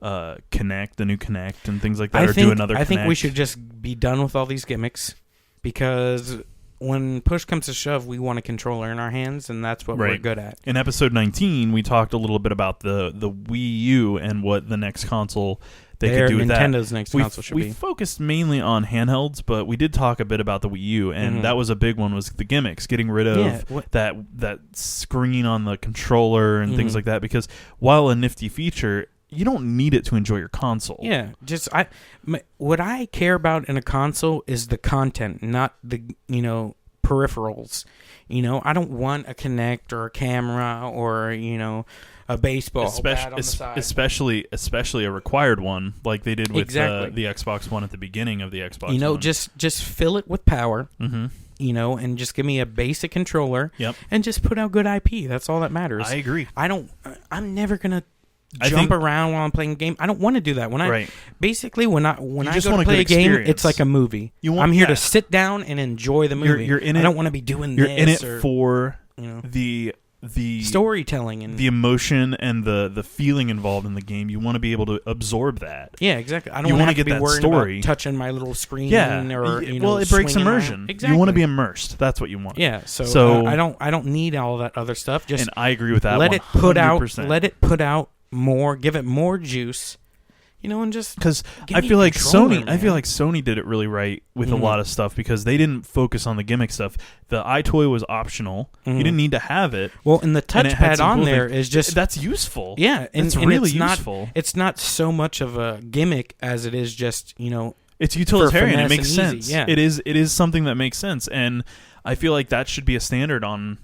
Kinect, the new Kinect, and things like that, do another Kinect? I think we should just be done with all these gimmicks, because when push comes to shove, we want a controller in our hands, and that's what we're good at. In episode 19, we talked a little bit about the Wii U and what the next console they could do with Nintend's that. next console should be. We focused mainly on handhelds, but we did talk a bit about the Wii U, and that was a big one, was the gimmicks, getting rid of that screen on the controller and things like that, because while a nifty feature, you don't need it to enjoy your console. Yeah, what I care about in a console is the content, not the peripherals. I don't want a Kinect or a camera or a baseball bat on the side. Especially a required one, like they did with the Xbox One at the beginning of the Xbox One. Just fill it with power. And just give me a basic controller. Yep. And just put out good IP. That's all that matters. I agree. I'm never gonna jump around while I'm playing a game. I don't want to do that. When I Right. basically when I just go want to a play a good game, experience. it's like a movie. I'm here to sit down and enjoy the movie. You're in I it- don't want to be doing You're this in it or for you know, the storytelling and the emotion and the feeling involved in the game. You want to be able to absorb that. yeah, exactly. I don't You want wanna to get be that worried story. about touching my little screen Yeah. or well, it breaks swinging around. immersion. Exactly. You want to be immersed. That's what you want. yeah. So- So I don't need all that other stuff. Just And I agree with that. let 100%. it put out more, give it more juice, and just Because give I me feel a like controller, Sony. I feel man. like Sony did it really right with Mhm. a lot of stuff because they didn't focus on the gimmick stuff. The iToy was optional. Mhm. You didn't need to have it. well, and the and it had touchpad some on cool there things. is just That's useful. yeah, and It's and really it's not, useful. It's not so much of a gimmick as it is just It's utilitarian. It finesse makes and easy, sense. yeah. It is something that makes sense, and I feel like that should be a standard on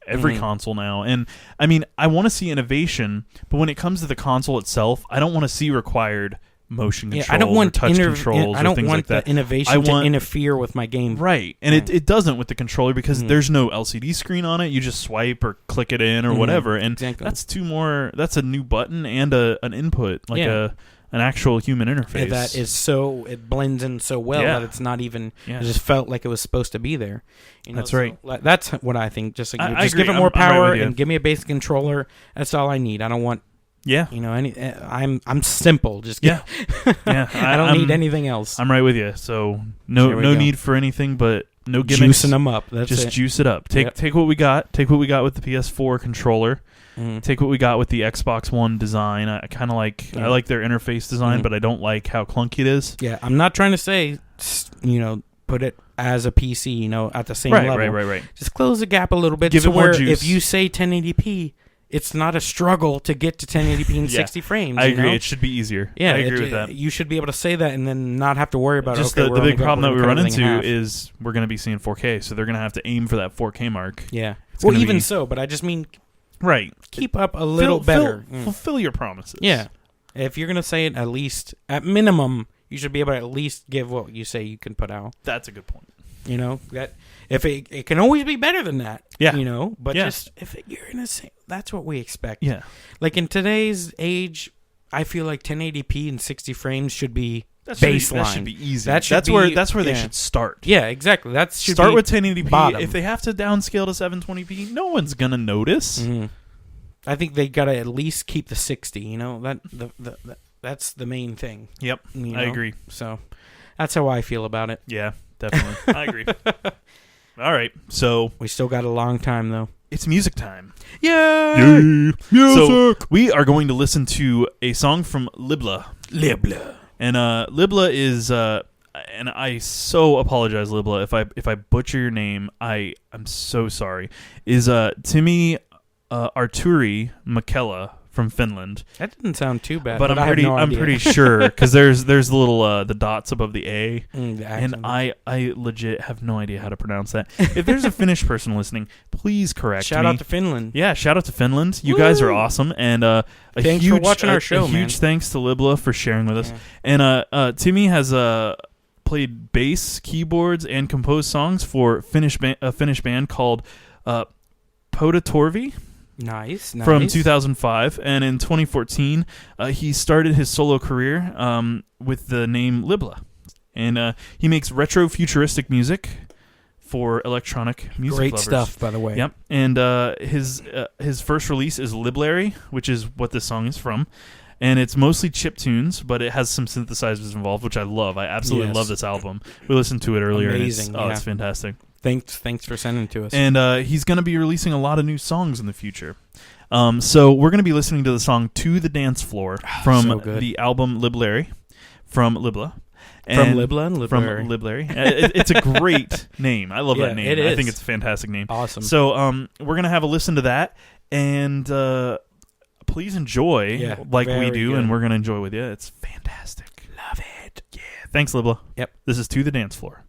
every Mhm. console now. And I mean, I want to see innovation, but when it comes to the console itself, I don't want to see required motion controls I don't want or touch controls I or don't things want like that. the innovation I want- to interfere with my game. Right, and Right. it doesn't with the controller because Mhm. there's no LCD screen on it. You just swipe or click it in or Mhm. whatever, and Exactly. that's a new button and an input, like Yeah. an actual human interface. And that is it blends in so well Yeah. that it's not even. Yeah. It just felt like it was supposed to be there. That's so, right. That's what I think. Just I just agree. give it more I'm right power with you. and give me a basic controller. That's all I need. I don't want yeah, I'm simple. Just yeah, yeah. I don't need anything else. I'm right with you. So There we no go. need for anything but no gimmicks. Juicing them up. That's Just it. juice it up. Take Yep. take what we got. Take what we got with the PS4 controller. Mhm. Take what we got with the Xbox One design. I kind of like Yeah. I like their interface design, Mhm. but I don't like how clunky it is. Yeah, I'm not trying to say, put it as a PC, at the same Right, level. right. Just close the gap a little bit. Give so it more where juice. if you say 1080p, it's not a struggle to get to 1080p in Yeah. 60 frames. I you agree. know? It should be easier. Yeah, I agree with that. You should be able to say that and then not have to worry about Just okay, the big problem that we run into half. is we're going to be seeing 4K, so they're going to have to aim for that 4K mark. Yeah. It's Well, gonna even be- so, but I just mean Right. keep up a little better. Fulfill your promises. Yeah. If you're gonna say it, at minimum, you should be able to at least give what you say you can put out. That's a good point. That if it can always be better than that. Yeah. But Yeah. just if you're gonna say that's what we expect. Yeah. Like in today's age, I feel like 1080p and 60 frames should be That baseline. should be easy. That should that's be- where they yeah. should start. Yeah, exactly. That should Start be with 1080p. bottom. If they have to downscale to 720p, no one's gonna notice. Mhm. I think they gotta at least keep the 60. That's the main thing. Yep, you I know? agree. So that's how I feel about it. Yeah, definitely. I agree. All right, so We still got a long time though. it's music time. Yay! So we are going to listen to a song from Libla. Libla. And Libla is and I so apologize, Libla, if I butcher your name. I'm so sorry. Is Timi Arturi Makela from Finland. That didn't sound too bad. But I have no I'm idea. pretty sure because there's the little the dots above the A. The And accent. I legit have no idea how to pronounce that. If there's a Finnish person listening, please correct Shout me. out to Finland. Yeah, shout out to Finland. You guys are Woo! awesome, and a Thanks huge, for watching our show, a man. huge thanks to Libla for sharing with us. Yeah. And Timmy has played bass, keyboards, and composed songs for a Finnish band called Poda Torvi Nice. from 2005, and in 2014 he started his solo career with the name Libla, and he makes retro futuristic music for electronic music Great lovers. stuff, by the way. Yep, and his first release is Liblary, which is what this song is from, and it's mostly chip tunes, but it has some synthesizers involved, which I love. I absolutely Yes. love this album. We listened to it earlier. Amazing, And it's yeah. it's fantastic. Thanks for sending it to us. And he's going to be releasing a lot of new songs in the future. So we're going to be listening to the song "To the Dance Floor" from So good. the album Liblary from Libla. From Libla and From Liblary. Liblary. It's a great name. I love Yeah, that name. it I is. think it's a fantastic name. Awesome. So we're going to have a listen to that, and please enjoy Yeah, like we very do, good. and we're going to enjoy with you. It's fantastic. Love it. Yeah. Thanks, Libla. Yep. This is "To the Dance Floor."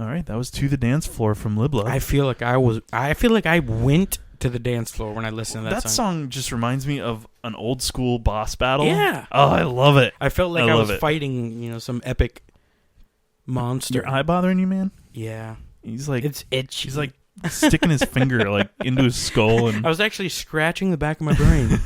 All right, that was To the Dance Floor from Libla. I feel like I went to the dance floor when I listened to that that song. song just reminds me of an old school boss battle. Yeah. Oh, I love it. I felt like I I love was it. fighting, some epic monster. Your eye bothering you, man? Yeah. He's like It's itchy. he's like sticking his finger like into his skull and I was actually scratching the back of my brain.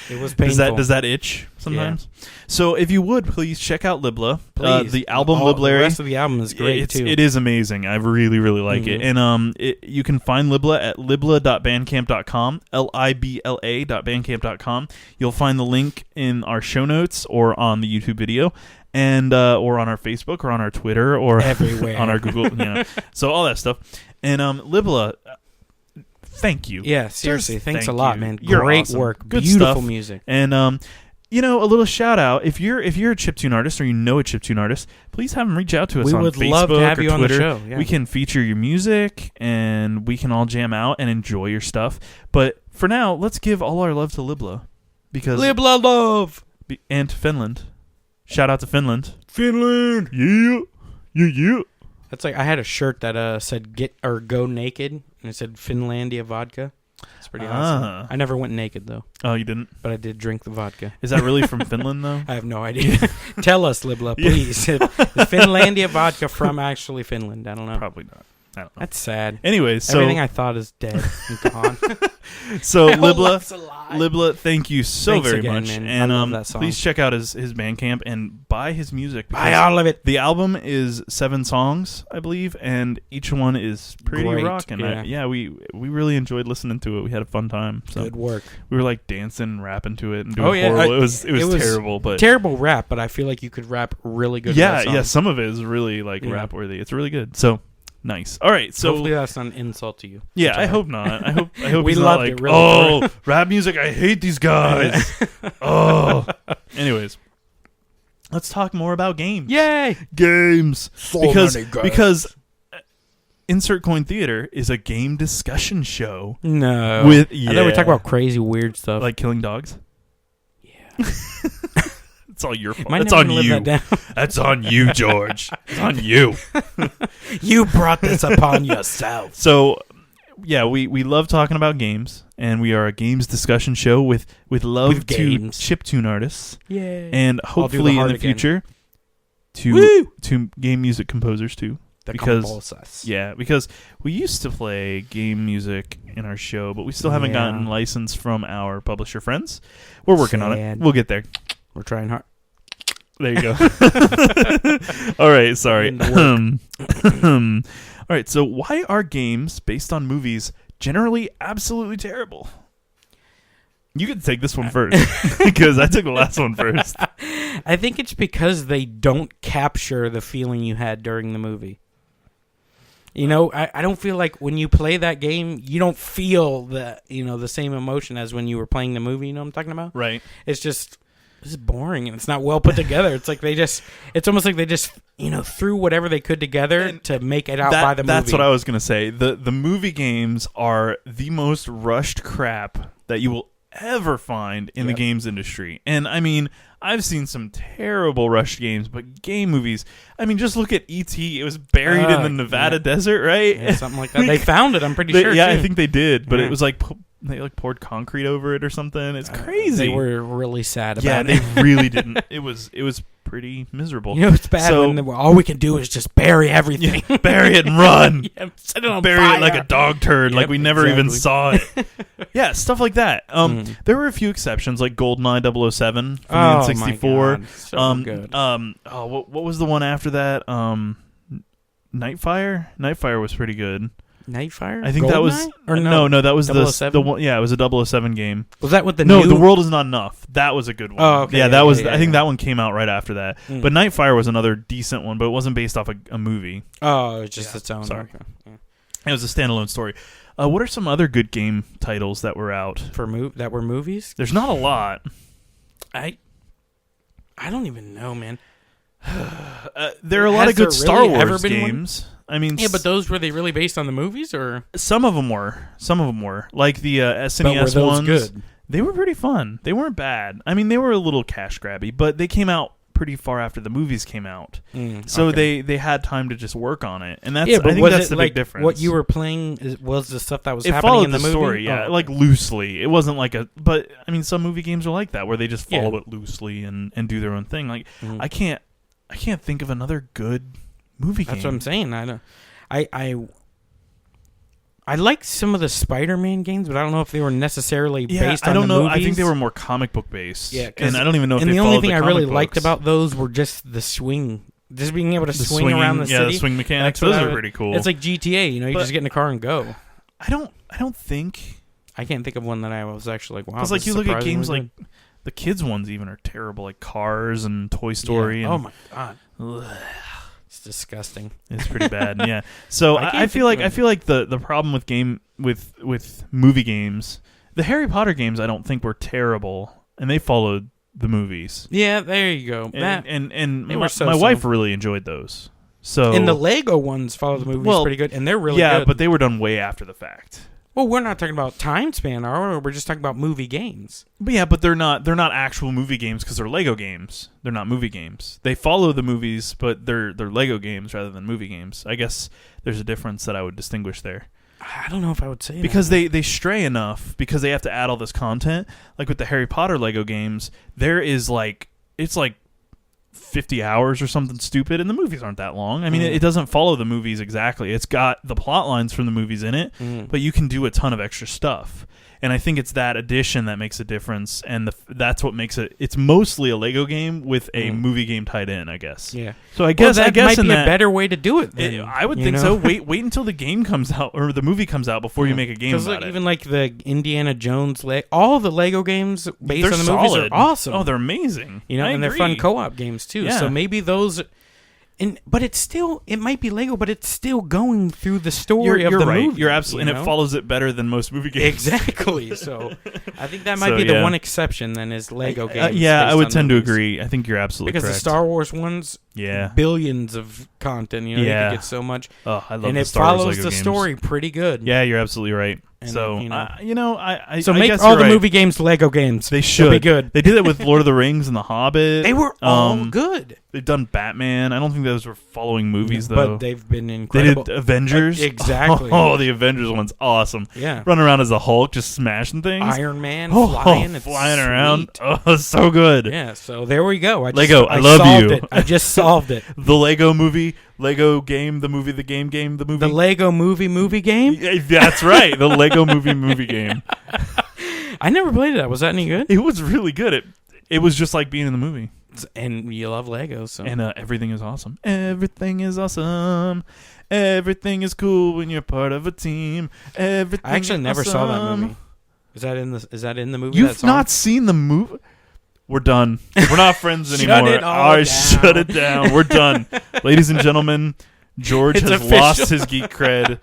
It was painful. does that itch sometimes? So if you would please check out Libla. Please. The album The Liblary. rest of the album is great too. It is amazing. I really, really like it. Mhm. And you can find Libla at libla.bandcamp.com, libla.bandcamp.com. You'll find the link in our show notes or on the YouTube video, and or on our Facebook or on our Twitter or Everywhere. on our Google. So all that stuff. And Libla, thank you. Yeah, seriously. Just Thanks a thank lot, you. man. You're Great awesome. work. Good Beautiful stuff. music. And a little shout out if you're a chiptune artist or you know a chiptune artist, please have them reach out to us We on would Facebook love to have or you on the Twitter. show. Yeah. We can feature your music and we can all jam out and enjoy your stuff. But for now, let's give all our love to Libla because Libla love. and to Finland. Shout out to Finland. Finland. Yeah. That's like I had a shirt that said "Get or Go Naked" and it said Finlandia vodka. It's pretty awesome. I never went naked though, Oh, you didn't? but I did drink the vodka. Is that really from Finland though? I have no idea. Tell us, Libla, Yeah. please. Is Finlandia vodka from actually Finland? I don't know. Probably not. I don't know. That's sad. Anyways, so Everything I thought is dead and gone. so My whole Libla. life's a lie. Libla, thank you so Thanks very again, much, man. and I love that song. please check out his Bandcamp and buy his music. Buy because all of it. the album is 7 songs, I believe, and each one is pretty Great, rocking. yeah. We really enjoyed listening to it. We had a fun time. So Good work. we were like dancing, rapping to it, and doing Oh, yeah. horrible. It was it was terrible, but Terrible rap, but I feel like you could rap really good. yeah, with that song. some of it is really like Yeah. rap worthy. It's really good. So nice. All right, so Hopefully that's not an insult to you. yeah, Which I hope not. I hope We he's not loved like, it, really. oh, rap music. I hate these guys. Oh. Anyways, let's talk more about games. Yay! Games. So because many games. because Insert Coin Theater is a game discussion show No. with I thought we talk about crazy weird stuff. like killing dogs. yeah. It's all your fault. Am I It's never on gonna live you. that down? That's on you, George. It's on you. You brought this upon yourself. So, yeah, we love talking about games, and we are a games discussion show with love With to games. chiptune artists, Yay. and I'll do the hopefully in heart the again. future Woo! to game music composers too. The because- composers. Yeah, because we used to play game music in our show, but we still haven't Yeah. gotten license from our publisher friends. We're working on it. Sad. We'll get there. We're trying hard. There you go. All right, sorry. Didn't All right, so why are games based on movies generally absolutely terrible? You can take this one first because I took the last one first. I think it's because they don't capture the feeling you had during the movie. You know, I don't feel like when you play that game, you don't feel the same emotion as when you were playing the movie. You know what I'm talking about? Right. It's just boring and it's not well put together. It's like it's almost like they just threw whatever they could together to make it out by the movie. That's what I was gonna say. The movie games are the most rushed crap that you will ever find in the Yep. games industry. And I mean, I've seen some terrible rushed games, but game movies, I mean, just look at E.T. It was buried in the Nevada desert, right? Yeah, something like that. They found it, I'm pretty sure. Yeah, I too. think they did, but Yeah. it was like they like poured concrete over it or something. It's crazy. They were really sad yeah, about they it. really didn't. It was pretty miserable. It's bad So- when all we can do is just bury everything. Bury it and run. Yeah, set it on Bury fire. it like a dog turd, like Yep, we never even exactly. saw it. Yeah, stuff like that. There were a few exceptions, like GoldenEye 007 from the N64. My God. So good. What was the one after that? Nightfire. Nightfire was pretty good. Nightfire? I think that was Goldeneye? Or no, that was the 007? one. Yeah, it was a 007 game. Was that with the No, new? The World Is Not Enough. That was a good one. Oh, okay, Yeah, yeah, that was. yeah, I think yeah. that one came out right after that. Mm. But Nightfire was another decent one, but it wasn't based off a movie. Oh, it's just Yeah, its own. sorry. Okay. Yeah. It was a standalone story. What are some other good game titles that were out? That were movies? There's not a lot. I don't even know, man. There are a lot Has of good there Star really ever Wars been one? games. I mean, Yeah, but those were they really based on the movies or? some of them were. Some of them were. Like the But were SNES those ones. good? They were pretty fun. They weren't bad. I mean, they were a little cash grabby, but they came out pretty far after the movies came out. So okay. they had time to just work on it, and that's Yeah, but I think was that's it the like big difference. what you were playing was the stuff that was it happening followed in the movie? story, yeah, Oh, like loosely. It wasn't like but I mean, some movie games are like that where they just follow Yeah. it loosely and do their own thing. Like Mhm. I can't think of another good movie game. That's what I'm saying. I like some of the Spider-Man games, but I don't know if they were necessarily based on I don't the know. movies. I think they were more comic book based. Yeah, 'cause- and I don't even know if And they the only followed thing I comic really liked books. about those were just the swing, just being able to the swing around the yeah, city. the swing mechanics. That's what Those I are would- pretty cool. It's like GTA, you know, you But- just get in the car and go. I don't think I can't think of one that I was actually like, wow. because this like you is look at surprisingly games good. like the kids ones even are terrible, like Cars and Toy Story. Yeah. And, Oh my god, Ugh, it's disgusting. it's pretty bad. Yeah. So I can't I feel think like of the problem with movie games, the Harry Potter games, I don't think were terrible, and they followed the movies. Yeah, there you go. That And they my, were so-so. my wife really enjoyed those. So and the Lego ones follow the movies Well, pretty good, and they're really yeah, good. but they were done way after the fact. Well, we're not talking about time span, are we? We're just talking about movie games. But yeah, but they're not actual movie games because they're Lego games. They're not movie games. They follow the movies, but they're Lego games rather than movie games. I guess there's a difference that I would distinguish there. I don't know if I would say Because that. they stray enough because they have to add all this content. Like with the Harry Potter Lego games, there is it's like 50 hours or something stupid, and the movies aren't that long. I mean, it doesn't follow the movies exactly. It's got the plot lines from the movies in it, but you can do a ton of extra stuff. And I think it's that addition that makes a difference, and that's what makes it. It's mostly a Lego game with a movie game tied in, I guess. Yeah. So I guess that I guess might in be that, a better way to do it. Then, I would you think know? so. Wait until the game comes out or the movie comes out before you make a game Because about it. even like the Indiana Jones, all the Lego games based They're on the movies solid. are awesome. Oh, they're amazing. you know, I and they're agree. fun co-op games too. Yeah. So maybe those. But it might be Lego, but it's still going through the story You're of the right. movie. You're absolutely, you and it know? follows it better than most movie games. Exactly. So I think that might So, be the yeah. one exception then is Lego games. Yeah, based I would on tend to movies. agree. I think you're absolutely Because correct. the Star Wars ones, Yeah. billions of content. You know, Yeah. you could get so much, Oh, I love and the it Star Wars follows Lego the games. story pretty good. Yeah, you're absolutely right. And, So, you know. I So I make guess all you're the right. movie games Lego games. They They'll should be good. They did it with Lord of the Rings and The Hobbit. They were all Um, good, They've done Batman. I don't think those were following movies though. but they've been They incredible. did Avengers. Exactly. Oh, the Avengers one's awesome. Yeah. Running around as a Hulk, just smashing things. Iron Man Oh, flying, it's flying around. sweet. Oh, it's so good. Yeah, so there we go. Lego, I love solved you. It. I just solved it. The Lego movie, Lego game, the movie, the game, the movie. The Lego movie game. Yeah, that's right. The Lego movie game. I never played that. Was that any good? It was really good. It was just like being in the movie. And you love Legos, so And everything is awesome. Everything is awesome. Everything is cool when you're part of a team. Everything. I actually is never saw that awesome. movie. Is that in the movie? that You've song? not seen the movie? We're done. We're not friends Shut anymore. it all All right, down. shut it down. We're done. Ladies and gentlemen, George It's has official. lost his geek cred.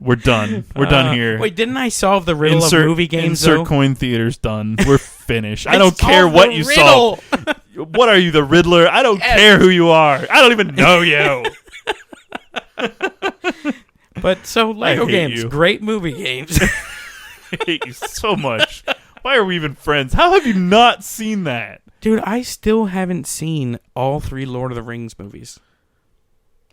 We're done. We're done here. Wait, didn't I solve the riddle insert, of movie games? Insert though? coin theaters done. We're finished. I I don't care solved what the you riddle. solve. What are you, the Riddler? I don't care who you are. I don't even know you. But so Lego hate games, you. great movie games. I hate you so much. Why are we even friends? How have you not seen that? Dude, I still haven't seen all 3 Lord of the Rings movies.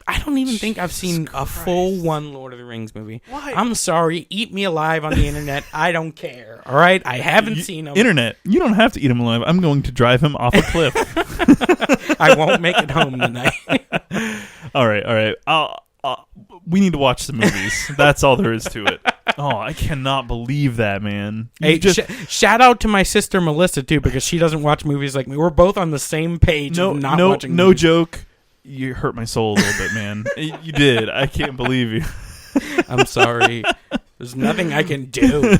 I don't even think I've seen a full one Lord of the Rings movie. Why? I'm sorry. Eat me alive on the internet. I don't care. All right? I haven't seen them. Internet, you don't have to eat him alive. I'm going to drive him off a cliff. I won't make it home tonight. All right. We need to watch some movies. That's all there is to it. Oh, I cannot believe that, man. You Hey, just shout out to my sister Melissa, too, because she doesn't watch movies like me. We're both on the same page of not watching no movies. joke. You hurt my soul a little bit, man. You did. I can't believe you. I'm sorry. There's nothing I can do.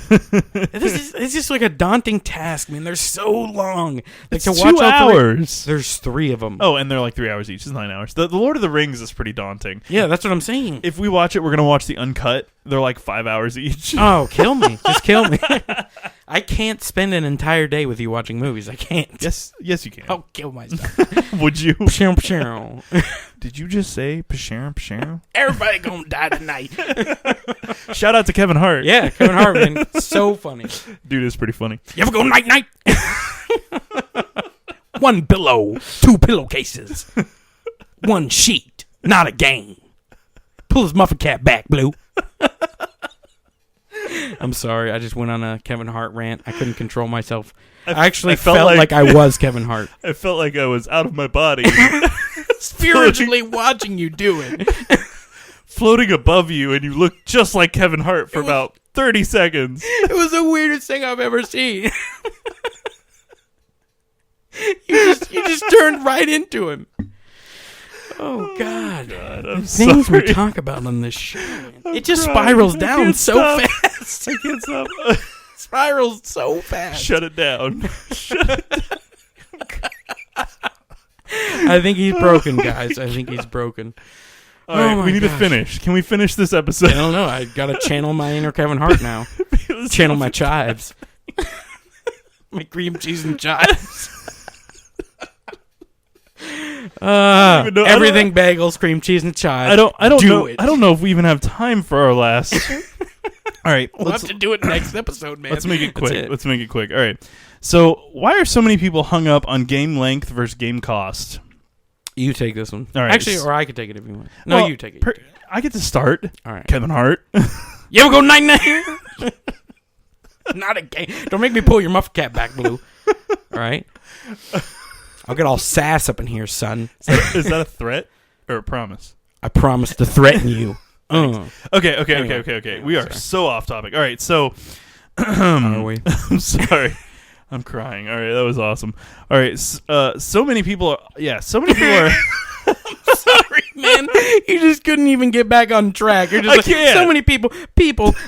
It's just like a daunting task, man. They're so long. Like It's to 2 watch all 3. hours. There's 3 of them. Oh, and they're like 3 hours each. It's 9 hours. The Lord of the Rings is pretty daunting. Yeah, that's what I'm saying. If we watch it, we're gonna watch the uncut. They're like 5 hours each. Oh, kill me. Just kill me. I can't spend an entire day with you watching movies. I can't. Yes, you can. I'll kill myself. Would you? Pshow, pshow. Did you just say Pashara? Everybody gonna die tonight. Shout out to Kevin Hart. Yeah, Kevin Hart, man. So funny. Dude is pretty funny. You ever go night-night? 1 pillow, 2 pillowcases, 1 sheet, not a game. Pull his muffin cap back, Blue. I'm sorry. I just went on a Kevin Hart rant. I couldn't control myself. I actually felt like I was Kevin Hart. I felt like I was out of my body. Spiritually watching you do it. Floating above you, and you look just like Kevin Hart for about 30 seconds. It was the weirdest thing I've ever seen. You just turned right into him. Oh God! I'm Things sorry. we talk about on this show, man. I'm It just crying. spirals I down can't so stop. fast. I can't stop. Spirals so fast. Shut it down. I think he's broken, guys. I think he's broken. All right, my we need to gosh. finish. Can we finish this I episode? don't know. I gotta channel my inner Kevin Hart now. Channel my chives. My cream cheese and chives. even know- Everything bagels, cream cheese, and chives. I don't Do know. it. I don't know if we even have time for our last. All right, We'll have to do it next episode, man. let's make it That's quick. Let's make it quick. All right. So, why are so many people hung up on game length versus game cost? You take this one. All right. Actually, or I could take it if you want. No, Well, you take it. I get to start. All right. Kevin Hart. You ever go 99? Not a game. Don't make me pull your muffin cap back, Blue. All right. I'll get all sass up in here, son. Is that a threat or a promise? I promise to threaten you. Okay. Anyway. We are Sorry. so off topic. All right. So, Are we? I'm sorry. I'm crying. All right, that was awesome. All right, so many people are. So many people are. Sorry, man. You just couldn't even get back on track. You're just I like, can't. so many people.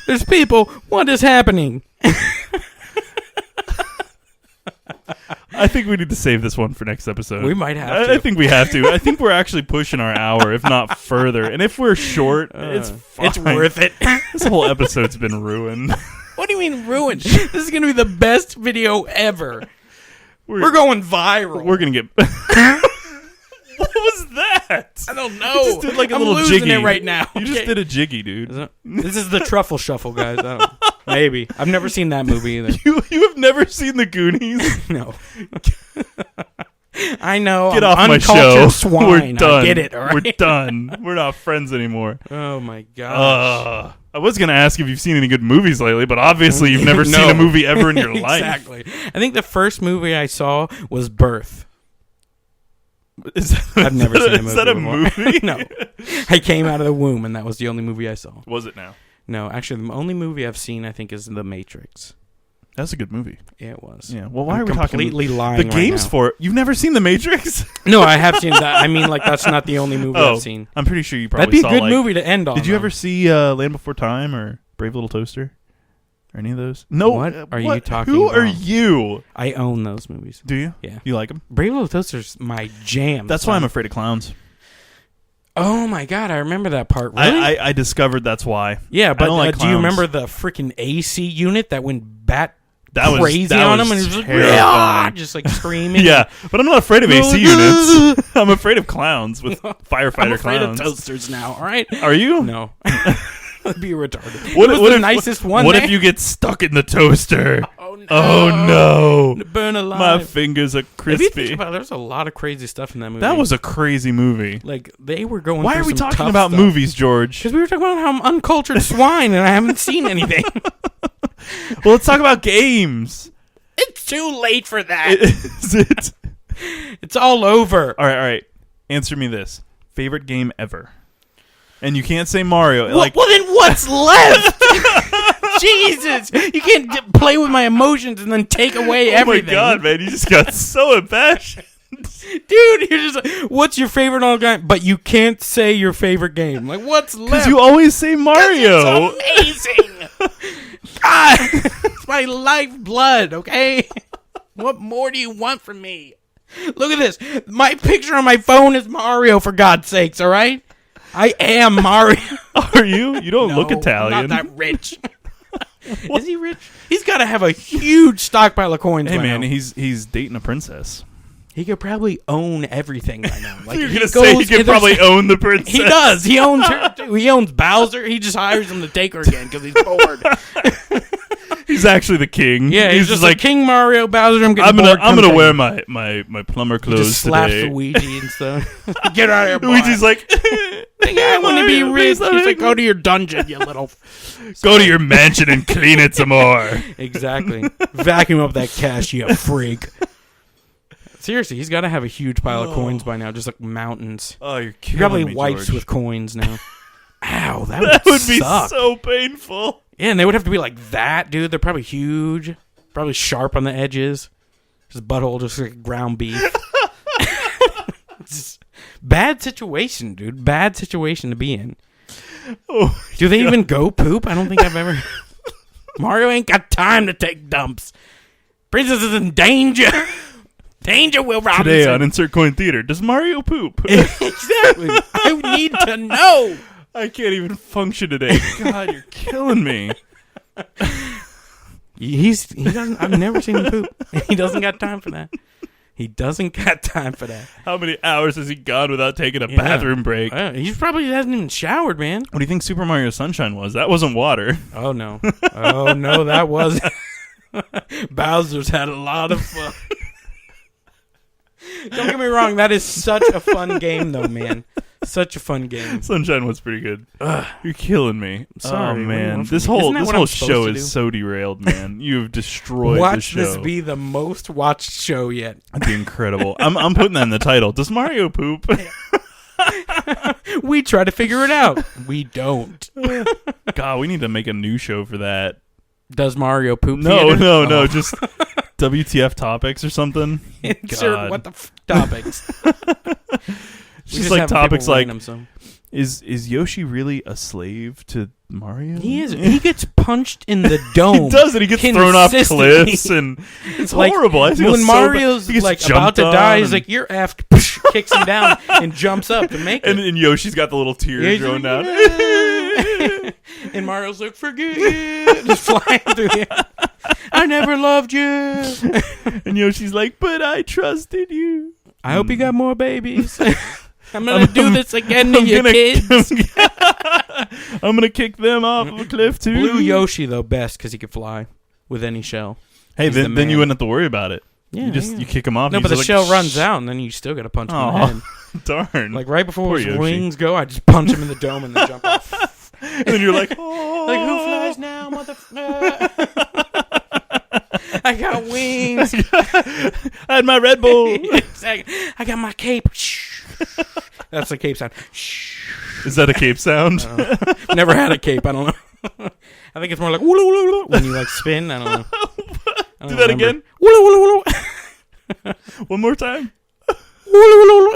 There's people. What is happening? I think we need to save this one for next episode. We might have to. I think we have to. I think we're actually pushing our hour, if not further. And if we're short, it's fine. It's worth it. This whole episode's been ruined. What do you mean ruined? This is going to be the best video ever. We're going viral. We're gonna get. What was that? I don't know. You just did like a I'm little losing jiggy it right now. You just Okay. did a jiggy, dude. This is the truffle shuffle, guys. I don't, maybe. I've never seen that movie either. You have never seen the Goonies? No. I know. Get I'm off my uncultured show. Swine. We're done. I get it. All right? We're done. We're not friends anymore. Oh my gosh. I was gonna ask if you've seen any good movies lately, but obviously you've never seen a movie ever in your life. Exactly. I think the first movie I saw was Birth. I've never seen a movie. Is that a before. movie? No. I came out of the womb, and that was the only movie I saw. Was it now? No, actually, the only movie I've seen, I think, is The Matrix. That's a good movie. Yeah, it was. Yeah. Well, why I'm are we completely talking lying the right games now. for it? You've never seen The Matrix? No, I have seen that. I mean, like, that's not the only movie I've seen. I'm pretty sure you probably That'd be a saw, good like- movie to end on. Did you though. ever see Land Before Time or Brave Little Toaster? Or any of those? No. What are you talking Who are about? you? I own those movies. Do you? Yeah. You like them? Brave Little Toaster's my jam. That's why I'm son. afraid of clowns. Oh my god, I remember that part. Really? I discovered that's why. Yeah, but I don't like do you clowns. remember the freaking AC unit that went That was crazy that on was him and he was like, terrifying. "Ah," just like screaming? Yeah, but I'm not afraid of AC Well, units. I'm afraid of clowns with firefighter I'm afraid clowns. of toasters now. All right. Are you? No. That'd be retarded. What, It was what the if, nicest one. What there. if you get stuck in the toaster? Oh no! Oh no! Burn alive. My fingers are If you think crispy. about it, there's a lot of crazy stuff in that movie. That was a crazy movie. like they were going. Why through are we some talking tough about stuff. movies, George? Because we were talking about how I'm uncultured swine and I haven't seen anything. Well, let's talk about games. It's too late for that. Is it? It's all over. All right. Answer me this: favorite game ever? And you can't say Mario. Like, well, then what's left? Jesus, you can't play with my emotions and then take away everything. oh my god, man, you just got so impassioned. Dude, you're just like, what's your favorite all game? But you can't say your favorite game. Like, what's left? Because you always say Mario. It's amazing. God, it's my lifeblood, okay? What more do you want from me? Look at this. My picture on my phone is Mario, for God's sakes, all right? I am Mario. Are you? You don't look No, Italian. I'm not that rich. Is he rich? He's got to have a huge stockpile of coins. Hey by man, now. he's dating a princess. He could probably own everything right now. Like, You're he gonna say he goes could in the- probably own the princess. He does. He owns her too. He owns Bowser. He just hires him to take her again because he's bored. He's actually the king. Yeah, he's just like King Mario Bowser. I'm I'm bored, gonna come wear take my plumber me." He clothes just slaps today. Luigi and stuff. Get out of here, boy. Luigi's like, I want to be Mario, rich. please don't He's like, make go to your dungeon, you little. go to your mansion and clean it some more. Exactly. Vacuum up that cash, you freak. Seriously, he's got to have a huge pile of coins by now, just like mountains. Oh, you're He killing probably me, wipes George. with coins now. Ow, that That would be suck. so painful. Yeah, and they would have to be like that, dude. They're probably huge, probably sharp on the edges. Just butthole, just like ground beef. Just bad situation, dude. Bad situation to be in. Oh, Do they even go poop? I don't think I've ever. Mario ain't got time to take dumps. Princess is in danger. Danger, Will Robinson. today on Insert Coin Theater, does Mario poop? Exactly. I need to know. I can't even function today. God, you're killing me. He doesn't. I've never seen him poop. He doesn't got time for that. He doesn't got time for that. How many hours has he gone without taking a Yeah. bathroom break? He probably hasn't even showered, man. What do you think Super Mario Sunshine was? That wasn't water. Oh no. Oh no, that was Bowser's had a lot of fun. Don't get me wrong, that is such a fun game though, man. Such a fun game. Sunshine was pretty good. You're killing me. Sorry, Oh what do you man, want from this me? Isn't whole that this what whole I'm supposed show to is do? so derailed, man. You've destroyed the Watch show. this be the most watched show yet. That'd be incredible. I'm putting that in the title. Does Mario poop? We try to figure it out. We don't. God, we need to make a new show for that. Does Mario poop? No, theater? no, Oh. no. Just WTF topics or something. Insert God. what the topics. Just like topics like, some. is Yoshi really a slave to Mario? He is. He gets punched in the dome. He does it. He gets thrown off Consistently. cliffs, and it's Like, horrible. I feel when so Mario's bad. He gets like jumped about to on die, he's and- like, "You're effed," kicks him down and jumps up to make it. and Yoshi's got the little tears Yeah, he's rolling like, down. And Mario's like, "Forget it," just flying through the air. I never loved you. And Yoshi's like, "But I trusted you." I hope you got more babies. I'm gonna do this again to I'm your gonna- kids. I'm gonna kick them off of a cliff too. Blue Yoshi though best because he could fly with any shell. Hey, He's the then man. you wouldn't have to worry about it. Yeah, you just yeah. you kick him off. No, and but the he's shell like, runs out, and then you still got to punch him in the head. Darn. Like right before Poor his Yoshi. wings go, I just punch him in the dome and then jump off. And then you're like, oh. Like, who flies now, motherfucker? I got wings. I had my Red Bull. Exactly. I got my cape. That's the cape sound. Is that a cape sound? Never had a cape. I don't know. I think it's more like woo, woo, woo, woo, when you like spin. I don't know. I don't Do that remember. again. Woo, woo, woo, woo. One more time. Woo, woo, woo, woo.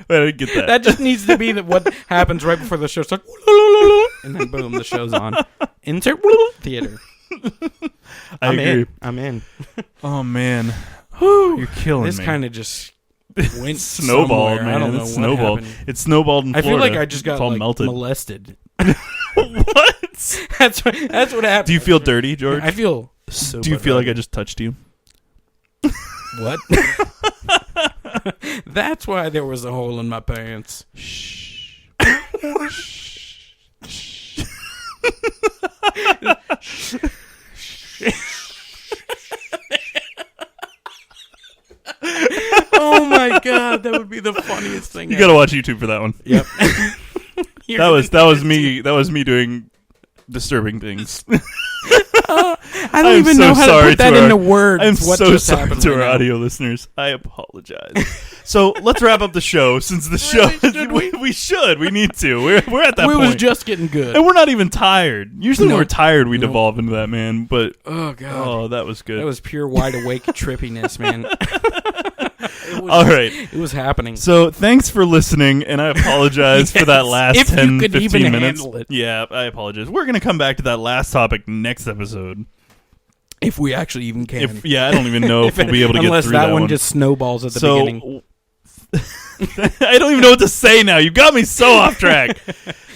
Wait, I didn't get that. That just needs to be what happens right before the show starts. Woo, woo, woo, woo. And then boom, the show's on. Insert woo, woo, theater. I agree. in. I'm in. Oh man, you're killing This me. kind of just went snowballed, somewhere. man. I don't know It's what snowballed. happened. It's snowballed in I Florida. feel like I just got it's all like, melted. molested. What? That's what happened. Do you feel dirty, George? I feel so. Do you feel like I butthurt. just touched you? What? That's why there was a hole in my pants. Shh. Oh my god, that would be the funniest thing. You gotta watch YouTube for that one. Yep. That was me. That was me doing disturbing things. I don't I'm even so know how to sorry put that to our- into words. I'm what so just sorry happened to right our now. audio listeners. I apologize. So let's wrap up the show since the show. should we? we should. We need to. We're at that We point. was just getting good. And we're not even tired. Usually when No. we're tired, we No. devolve into that, man. But, Oh god, oh, that was good. that was pure wide awake trippiness, man. It was, All right. it was happening. So thanks for listening, and I apologize for that Yes, last if you 10, could 15 even minutes. handle it. Yeah, I apologize. We're going to come back to that last topic next episode. If we actually even can. I don't even know if we'll be able to get Unless through that that one just snowballs at the beginning. I don't even know what to say now. You got me so off track.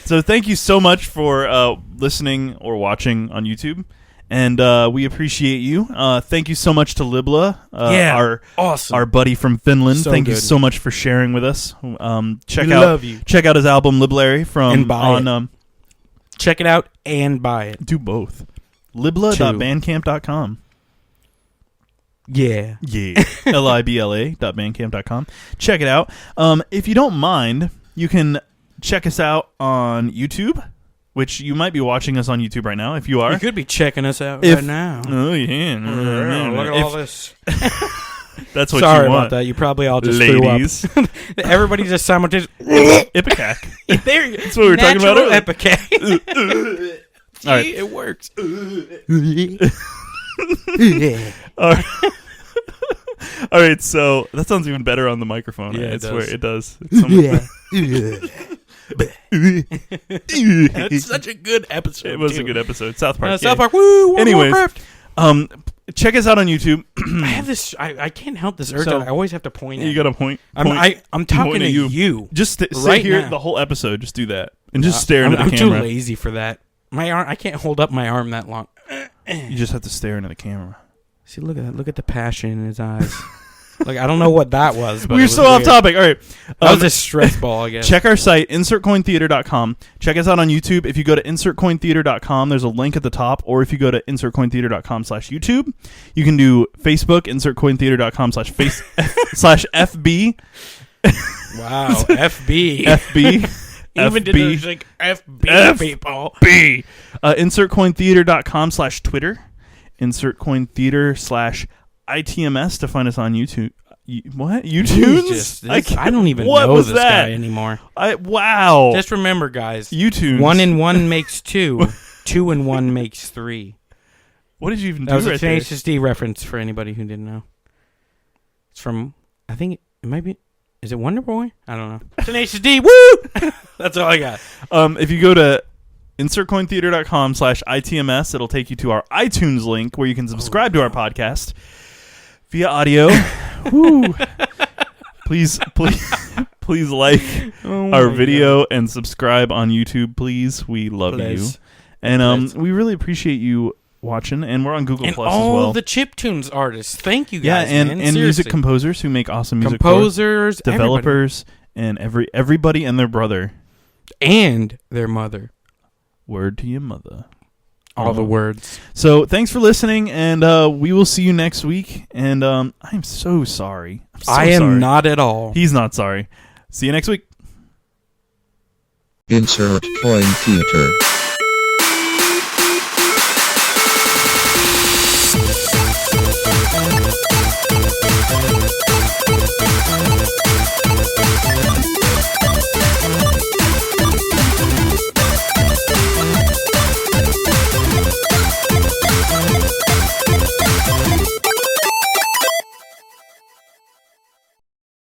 So thank you so much for listening or watching on YouTube. And we appreciate you. Thank you so much to Libla, Awesome. our buddy from Finland. So Thank you good. so much for sharing with us. Check We out love you. check out his album Liblary from And buy on Check it out and buy it. do both. libla.bandcamp.com. Yeah. Yeah. libla.bandcamp.com. Check it out. If you don't mind, you can check us out on YouTube, which you might be watching us on YouTube right now. If you are, You could be checking us out If- right now. oh yeah, Look at If all this. that's what Sorry you want, about that. You probably all just ladies. threw up. Everybody just simultaneously. Ipecac. There, That's what we were talking about earlier. Epicac. All right. It works. All right. All right, so that sounds even better on the microphone. Yeah, I it swear does. it does. That's such a good episode. It was too. a good episode. South Park. South yeah. Park. Woo! World of Anyways, Warcraft. check us out on YouTube. I have this. I can't help this urge. So, I always have to point. You At got a point. I'm talking point to at you. Just sit Right here now. the whole episode. Just do that and just stare into the I'm camera. too lazy for that. My arm. I can't hold up my arm that long. You just have to stare into the camera. See, look at that. Look at the passion in his eyes. Like, I don't know what that was, but We're it was so off weird. topic. All right. That was a stress ball, I guess. Check our site, insertcointheater.com. Check us out on YouTube. If you go to insertcointheater.com, there's a link at the top. Or if you go to insertcointheater.com/YouTube, you can do Facebook, insertcointheater.com/FB. Wow, FB. FB. Even did those, like, FB people. FB. Insertcointheater.com/Twitter. Insertcointheater/ITMS to find us on YouTube. What? Jesus, YouTube? I don't even what know was this that? guy anymore. Wow. Just remember, guys. YouTube. 1 and 1 makes 2. 2 and 1 makes 3. What did you even do That was a right there? Tenacious D reference for anybody who didn't know. It's from, I think it might be, is it Wonder Boy? I don't know. Tenacious D, woo! That's all I got. If you go to insertcointheater.com/ITMS, it'll take you to our iTunes link where you can subscribe to our podcast via audio. Woo. Please like our video and subscribe on YouTube, please. We love Please. you. And Please. we really appreciate you watching, and we're on Google And Plus as all well. the chiptunes artists. Thank you Yeah, guys, and man. music Seriously. composers who make awesome music. Composers, developers, and everybody and their brother. everybody. And their mother. Word to your mother. All the words. So thanks for listening, and we will see you next week. And I'm so sorry. I'm so I am sorry. not at all. He's not sorry. See you next week. Insert Coin Theater.